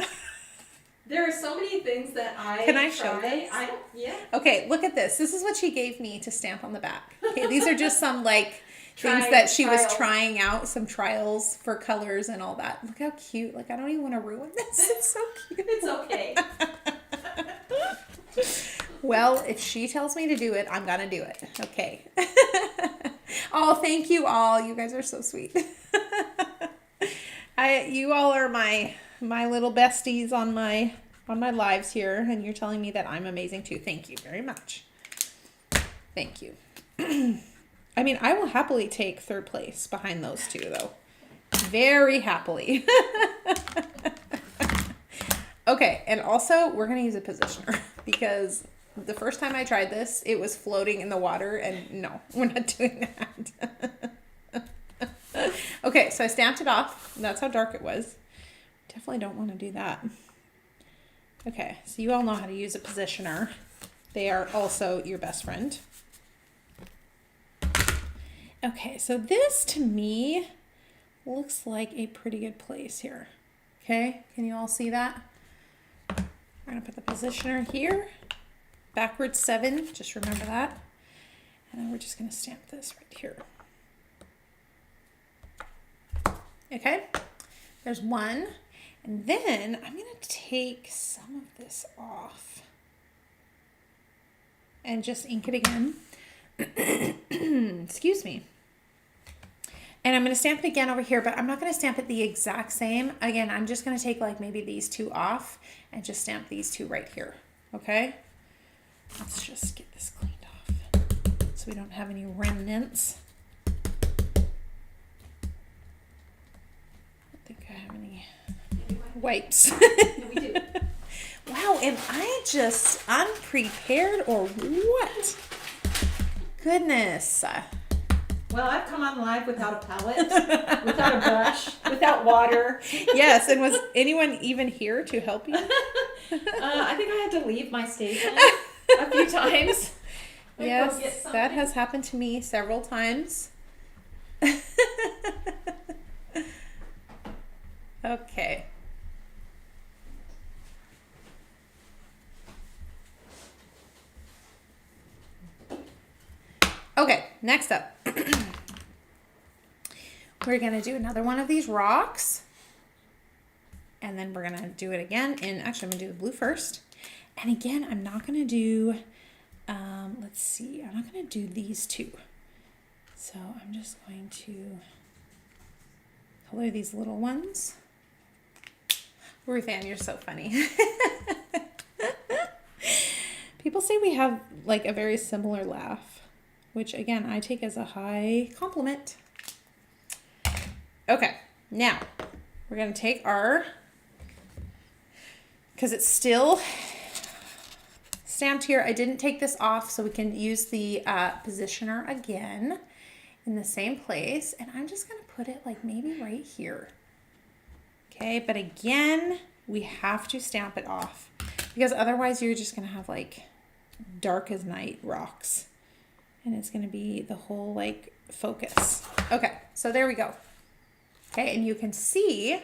There are so many things that Can I show this? Yeah. Okay, look at this. This is what she gave me to stamp on the back. Okay, these are just some like things that she was trying out, some trials for colors and all that. Look how cute. Like, I don't even want to ruin this. It's so cute. It's okay. Well, if she tells me to do it, I'm going to do it. Okay. Oh, thank you all. You guys are so sweet. You all are my little besties on my lives here, and you're telling me that I'm amazing too. Thank you very much. Thank you. I mean, I will happily take third place behind those two, though. Very happily. Okay, and also we're going to use a positioner because the first time I tried this, it was floating in the water, and no, we're not doing that. Okay, so I stamped it off. That's how dark it was. Definitely don't want to do that. Okay, so you all know how to use a positioner. They are also your best friend. Okay, so this to me looks like a pretty good place here. Okay, can you all see that? I'm gonna put the positioner here. Backwards 7, just remember that. And then we're just gonna stamp this right here. Okay, there's one. And then I'm going to take some of this off and just ink it again. Excuse me. And I'm going to stamp it again over here, but I'm not going to stamp it the exact same. Again, I'm just going to take like maybe these two off and just stamp these two right here. Okay? Let's just get this cleaned off so we don't have any remnants. I don't think I have any wipes. Yeah, we do. Wow, am I just unprepared or what? Goodness. Well, I've come on live without a palette, without a brush, without water. Yes, and was anyone even here to help you? I think I had to leave my station a few times. Yes, that has happened to me several times. Okay. Okay, next up. We're gonna do another one of these rocks. And then we're gonna do it again. And actually I'm gonna do the blue first. And again, I'm not gonna do, let's see, I'm not gonna do these two. So I'm just going to color these little ones. Ruth Ann, you're so funny. People say we have like a very similar laugh, which again, I take as a high compliment. Okay, now we're gonna take our, because it's still stamped here. I didn't take this off so we can use the positioner again in the same place. And I'm just gonna put it like maybe right here. Okay, but again, we have to stamp it off because otherwise you're just gonna have like dark as night rocks and it's gonna be the whole like focus. Okay, so there we go. Okay, and you can see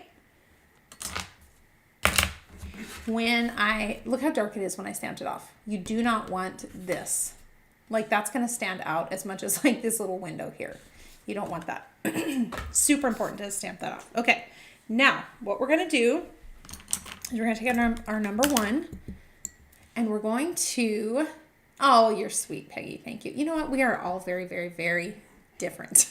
when look how dark it is when I stamped it off. You do not want this. Like that's gonna stand out as much as like this little window here. You don't want that. Super important to stamp that off. Okay, now what we're gonna do is we're gonna take our number one and we're going to, oh, you're sweet, Peggy, thank you. You know what, we are all very, very, very different.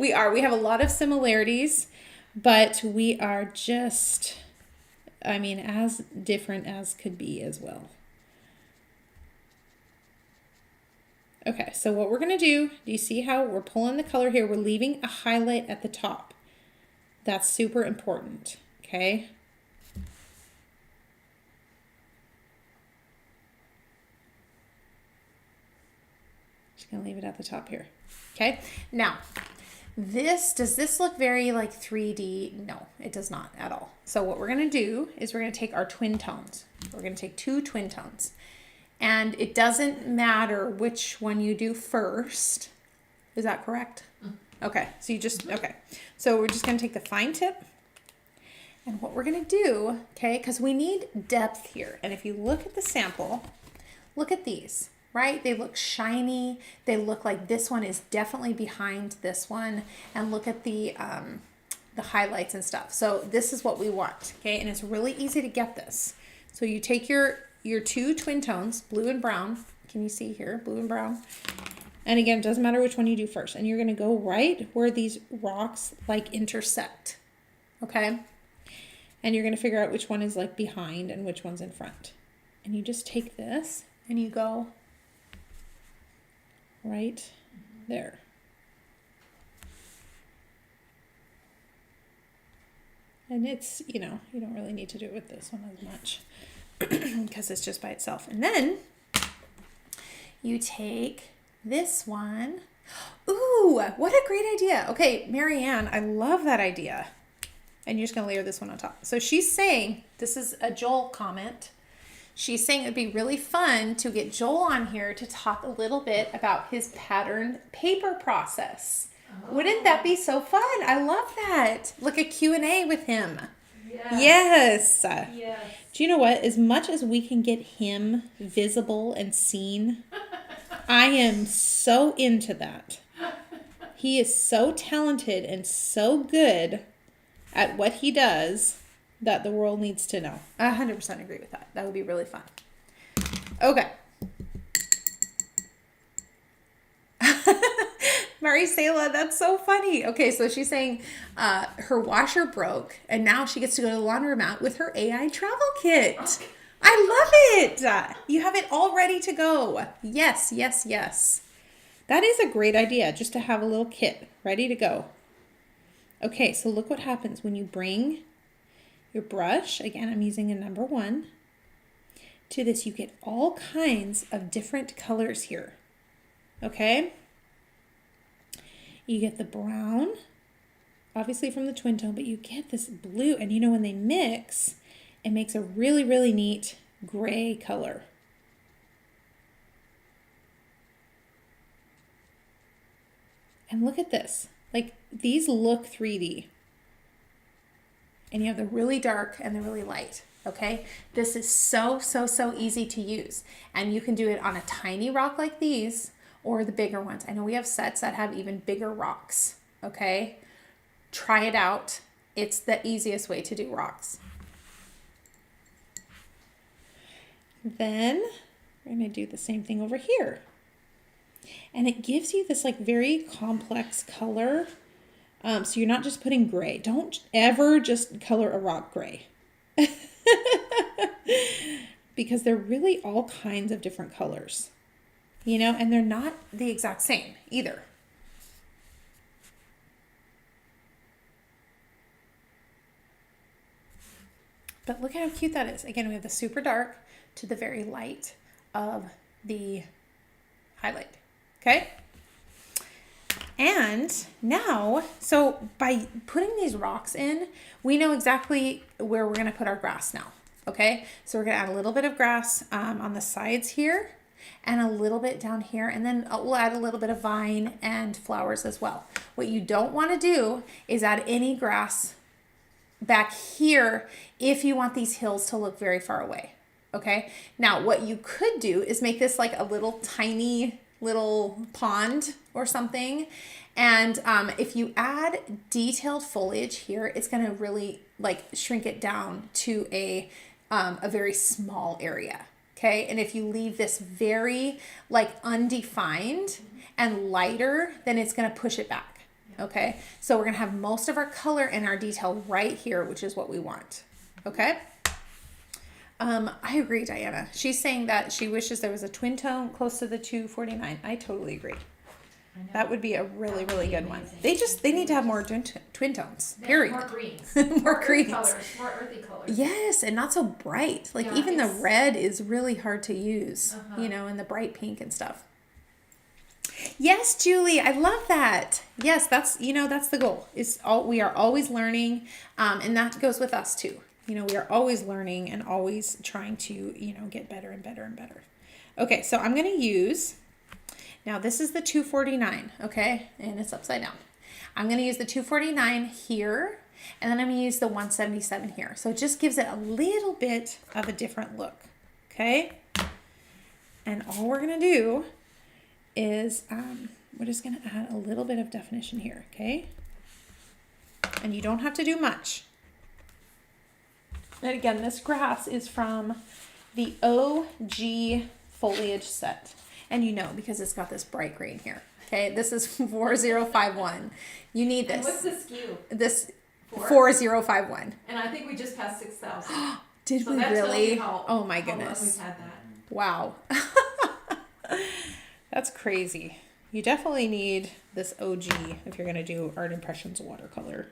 We have a lot of similarities, but we are just, I mean, as different as could be as well. Okay, so what we're gonna do you see how we're pulling the color here? We're leaving a highlight at the top. That's super important, okay? Just gonna leave it at the top here, okay? Now, does this look very like 3D? No, it does not at all. So what we're gonna do is we're gonna take our twin tones. We're gonna take 2 twin tones. And it doesn't matter which one you do first. Is that correct? Okay, so okay. So we're just gonna take the fine tip. And what we're gonna do, okay, because we need depth here. And if you look at the sample, look at these. Right? They look shiny. They look like this one is definitely behind this one. And look at the highlights and stuff. So this is what we want, okay? And it's really easy to get this. So you take your 2 twin tones, blue and brown. Can you see here? Blue and brown. And again, it doesn't matter which one you do first. And you're gonna go right where these rocks like intersect, okay? And you're gonna figure out which one is like behind and which one's in front. And you just take this and you go right there. And it's, you know, you don't really need to do it with this one as much because it's just by itself. And then you take this one. Ooh, what a great idea. Okay, Marianne, I love that idea. And you're just gonna layer this one on top. So she's saying, this is a Joel comment. She's saying it'd be really fun to get Joel on here to talk a little bit about his patterned paper process. Oh. Wouldn't that be so fun? I love that. Like a Q&A with him. Yes. Yes. Do you know what? As much as we can get him visible and seen, I am so into that. He is so talented and so good at what he does that the world needs to know. I 100% agree with that. That would be really fun. Okay. Maricela, that's so funny. Okay, so she's saying her washer broke and now she gets to go to the laundromat with her AI travel kit. I love it. You have it all ready to go. Yes, yes, yes. That is a great idea, just to have a little kit ready to go. Okay, so look what happens when you bring your brush, again, I'm using a number 1, to this. You get all kinds of different colors here, okay? You get the brown, obviously from the twin tone, but you get this blue, and you know when they mix, it makes a really, really neat gray color. And look at this. Like, these look 3D. And you have the really dark and the really light. Okay? This is so easy to use. And you can do it on a tiny rock like these or the bigger ones. I know we have sets that have even bigger rocks. Okay? Try it out. It's the easiest way to do rocks. Then we're going to do the same thing over here. And it gives you this like very complex color. So you're not just putting gray. Don't ever just color a rock gray. Because they're really all kinds of different colors. You know, and they're not the exact same either. But look at how cute that is. Again, we have the super dark to the very light of the highlight. Okay? And now, so by putting these rocks in, we know exactly where we're going to put our grass now. Okay? So we're going to add a little bit of grass on the sides here and a little bit down here. And then we'll add a little bit of vine and flowers as well. What you don't want to do is add any grass back here if you want these hills to look very far away. Okay, now what you could do is make this like a little tiny little pond or something, and if you add detailed foliage here, it's going to really like shrink it down to a very small area. Okay, and if you leave this very like undefined and lighter, then it's going to push it back. Okay, so we're going to have most of our color and our detail right here, which is what we want. Okay. I agree, Diana. She's saying that she wishes there was a twin tone close to the 249. I totally agree. That would be a really good one. They need to have more twin tones, period. More greens. More greens. Colors, more earthy colors. Yes, and not so bright. Like even the red is really hard to use, you know, and the bright pink and stuff. Yes, Julie, I love that. Yes, that's the goal. We are always learning, and that goes with us too. You know, we are always learning and always trying to, you know, get better and better and better. Okay, so I'm going to use, now this is the 249, okay, and it's upside down. I'm going to use the 249 here, and then I'm going to use the 177 here. So it just gives it a little bit of a different look, okay? And all we're going to do is we're just going to add a little bit of definition here, okay? And you don't have to do much. And again, this grass is from the OG foliage set. And you know, because it's got this bright green here. Okay, this is 4051. You need this. And what's the SKU? This 4051. And I think we just passed 6,000. Did so we that really? How, oh my how goodness. Long we've had that. Wow. That's crazy. You definitely need this OG if you're going to do art impressions watercolor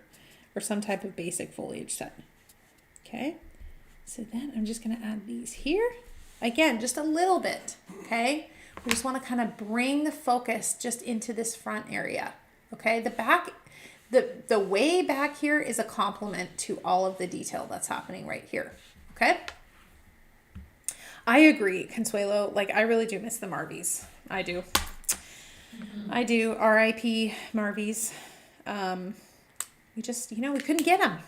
or some type of basic foliage set. Okay, so then I'm just going to add these here. Again, just a little bit, okay? We just want to kind of bring the focus just into this front area, okay? The back, the way back here is a complement to all of the detail that's happening right here, okay? I agree, Consuelo. Like, I really do miss the Marvies. I do. I do. R.I.P. Marvies. We just, you know, we couldn't get them.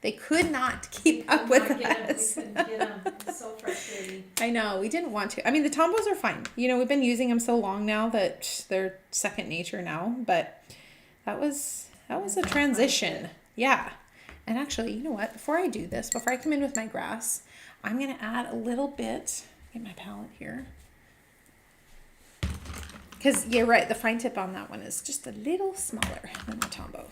They could not keep up with us. We couldn't get them. It's so frustrating. I know. We didn't want to. I mean, the Tombos are fine. You know, we've been using them so long now that they're second nature now. But that was a transition. Yeah. And actually, you know what? Before I do this, before I come in with my grass, I'm going to add a little bit. Get my palette here. Because you're right. The fine tip on that one is just a little smaller than the Tombow.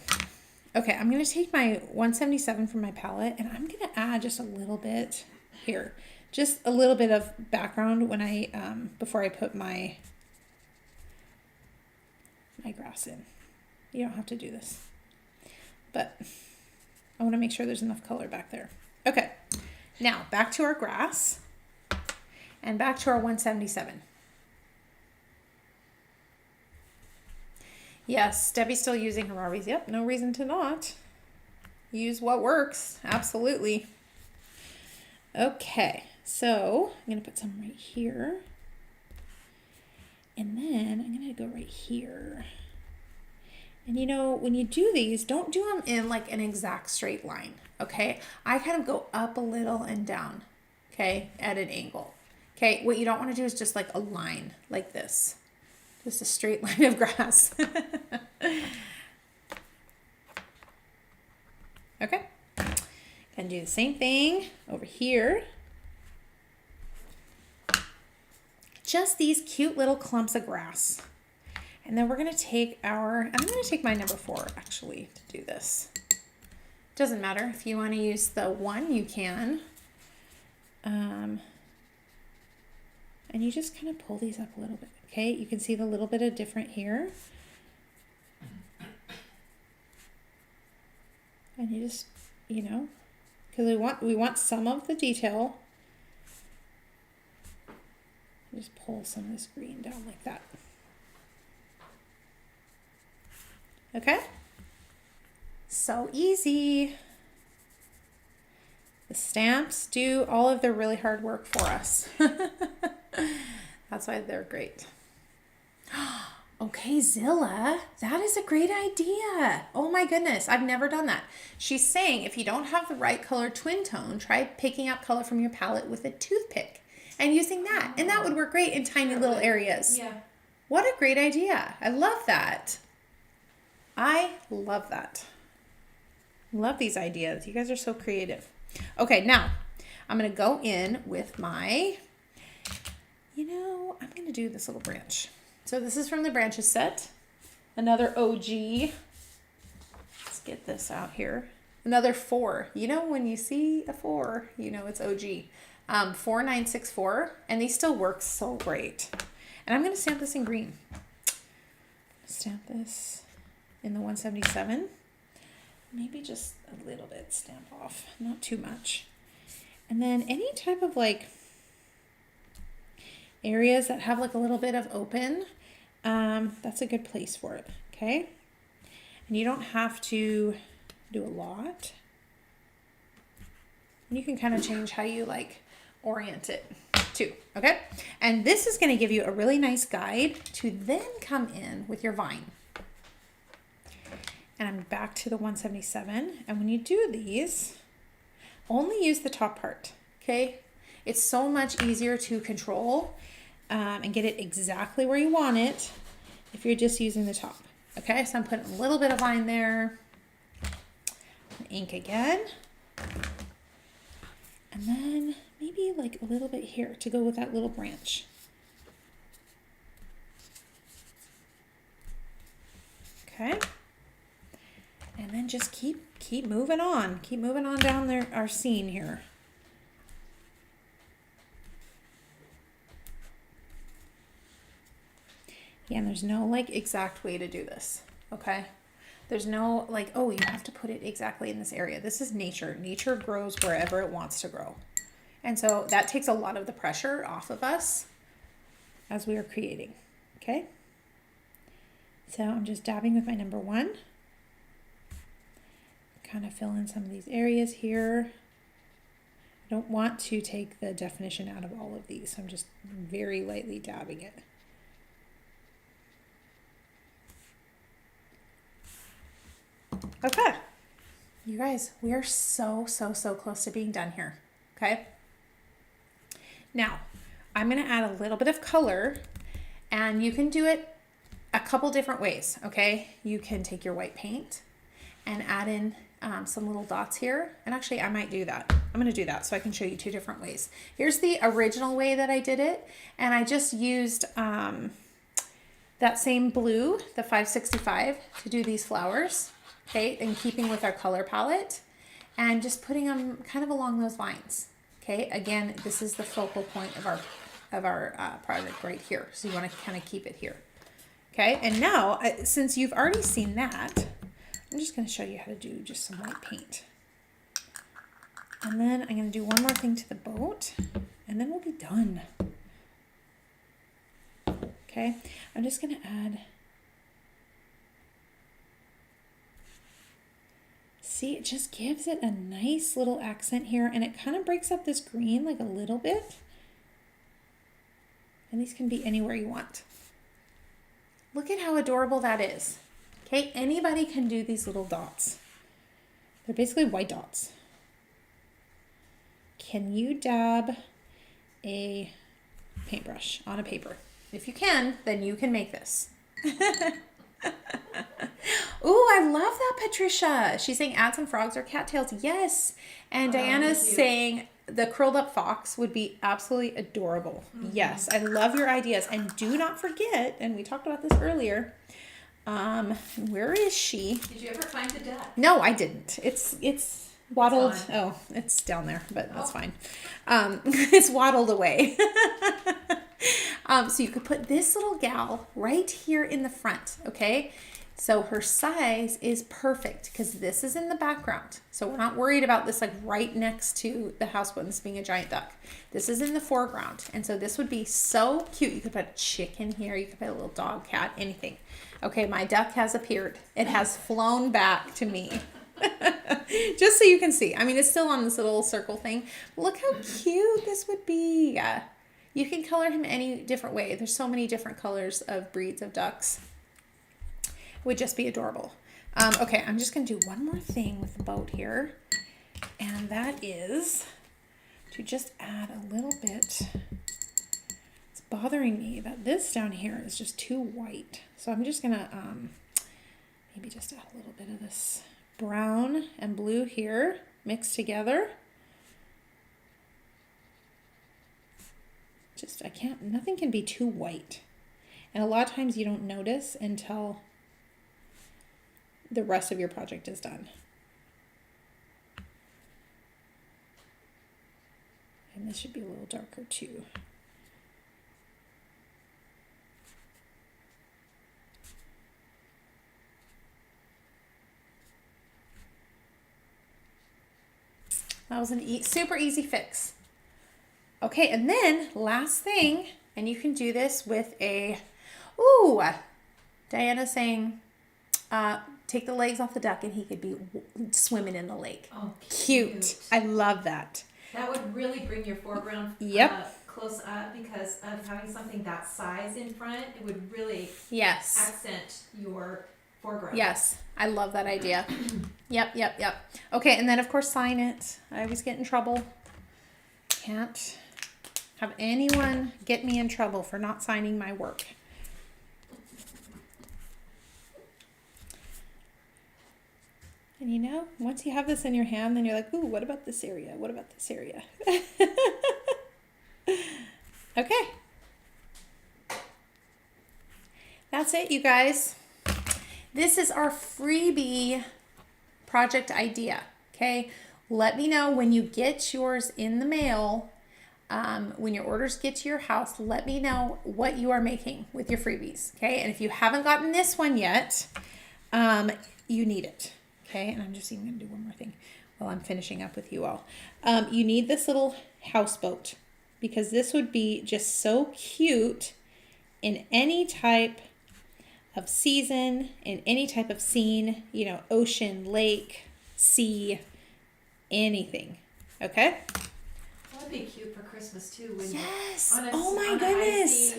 Okay, I'm going to take my 177 from my palette and I'm going to add just a little bit here. Just a little bit of background when I, before I put my grass in. You don't have to do this. But I want to make sure there's enough color back there. Okay, now back to our grass and back to our 177. Yes, Debbie's still using her Marvies. Yep, no reason to not. Use what works. Absolutely. Okay, so I'm going to put some right here. And then I'm going to go right here. And you know, when you do these, don't do them in like an exact straight line, okay? I kind of go up a little and down, okay, at an angle. Okay, what you don't want to do is just like a line like this. Just a straight line of grass. Okay, and do the same thing over here. Just these cute little clumps of grass. And then we're gonna take I'm gonna take my number 4 actually to do this. Doesn't matter, if you wanna use the 1, you can. And you just kind of pull these up a little bit, okay? You can see the little bit of different here. And you just, you know, because we want some of the detail. Just pull some of this green down like that. Okay? So easy. The stamps do all of the really hard work for us. That's why they're great. Okay, Zilla, that is a great idea. Oh my goodness, I've never done that. She's saying if you don't have the right color twin tone, try picking out color from your palette with a toothpick and using that. And that would work great in tiny little areas. Yeah. What a great idea. I love that. I love that. Love these ideas. You guys are so creative. Okay, now I'm going to go in with my, I'm going to do this little branch. So this is from the branches set. Another OG. Let's get this out here. Another 4. You know, when you see a 4, you know it's OG. 4964, and these still work so great. And I'm going to stamp this in green. Stamp this in the 177. Maybe just a little bit stamp off, not too much. And then any type of like areas that have like a little bit of open, that's a good place for it, okay? And you don't have to do a lot. And you can kind of change how you like orient it too, okay? And this is going to give you a really nice guide to then come in with your vine. And I'm back to the 177. And when you do these, only use the top part, okay? It's so much easier to control and get it exactly where you want it if you're just using the top, okay? So I'm putting a little bit of line there. Ink again. And then maybe like a little bit here to go with that little branch. Okay. And then just keep moving on. Keep moving on down there, our scene here. Yeah, and there's no like exact way to do this, okay? There's no like, oh, you have to put it exactly in this area. This is nature. Nature grows wherever it wants to grow. And so that takes a lot of the pressure off of us as we are creating, okay? So I'm just dabbing with my number 1. Kind of fill in some of these areas here. I don't want to take the definition out of all of these. So I'm just very lightly dabbing it. Okay, you guys, we are so close to being done here, okay? Now, I'm going to add a little bit of color, and you can do it a couple different ways, okay? You can take your white paint and add in some little dots here, and actually I might do that. I'm going to do that so I can show you 2 different ways. Here's the original way that I did it, and I just used that same blue, the 565, to do these flowers. Okay, in keeping with our color palette, and just putting them kind of along those lines. Okay, again, this is the focal point of our project right here. So you want to kind of keep it here. Okay, and now since you've already seen that, I'm just going to show you how to do just some white paint. And then I'm going to do one more thing to the boat, and then we'll be done. Okay, I'm just going to add. See, it just gives it a nice little accent here, and it kind of breaks up this green like a little bit. And these can be anywhere you want. Look at how adorable that is. Okay, anybody can do these little dots. They're basically white dots. Can you dab a paintbrush on a paper? If you can, then you can make this. Ooh, I love that, Patricia. She's saying add some frogs or cattails. Yes. And Diana's saying the curled up fox would be absolutely adorable. Yes, I love your ideas. And do not forget, and we talked about this earlier, where is she? Did you ever find the duck? No, I didn't. It's waddled. Oh, it's down there, but that's fine. It's waddled away. So you could put this little gal right here in the front, okay? So her size is perfect because this is in the background. So we're not worried about this like right next to the houseboat and this being a giant duck. This is in the foreground. And so this would be so cute. You could put a chicken here. You could put a little dog, cat, anything. Okay, my duck has appeared. It has flown back to me. Just so you can see. I mean, it's still on this little circle thing. Look how cute this would be. You can color him any different way. There's so many different colors of breeds of ducks. Would just be adorable. Okay, I'm just going to do one more thing with the boat here. And that is to just add a little bit. It's bothering me that this down here is just too white. So I'm just going to maybe just add a little bit of this brown and blue here mixed together. Just, nothing can be too white. And a lot of times you don't notice until the rest of your project is done. And this should be a little darker too. That was a super easy fix. Okay, and then last thing, and you can do this with Diana's saying, take the legs off the duck and he could be swimming in the lake. Oh, cute. I love that. That would really bring your foreground close up because of having something that size in front. It would really accent your foreground. Yes, I love that idea. Yep. Okay, and then of course sign it. I always get in trouble. Can't have anyone get me in trouble for not signing my work. And you know, once you have this in your hand, then you're like, ooh, what about this area? What about this area? Okay. That's it, you guys. This is our freebie project idea, okay? Let me know when you get yours in the mail, when your orders get to your house, let me know what you are making with your freebies, okay? And if you haven't gotten this one yet, you need it. Okay, and I'm just even going to do one more thing while I'm finishing up with you all. You need this little houseboat because this would be just so cute in any type of season, in any type of scene, you know, ocean, lake, sea, anything. Okay? That would be cute for Christmas too. When yes. On Oh my goodness.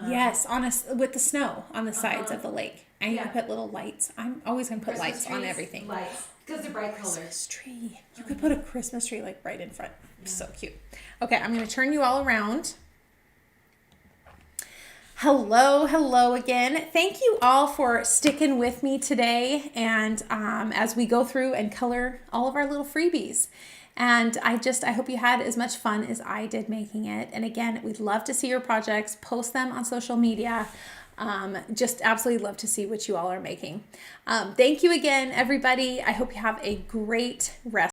Yes, with the snow on the sides of the lake. And you can put little lights. I'm always going to put Christmas lights on everything. Lights, because they're bright colors. Christmas tree. You could put a Christmas tree like right in front. So cute. Okay, I'm going to turn you all around. Hello again. Thank you all for sticking with me today and as we go through and color all of our little freebies. And I hope you had as much fun as I did making it. And again, we'd love to see your projects. Post them on social media. Just absolutely love to see what you all are making. Thank you again, everybody. I hope you have a great rest.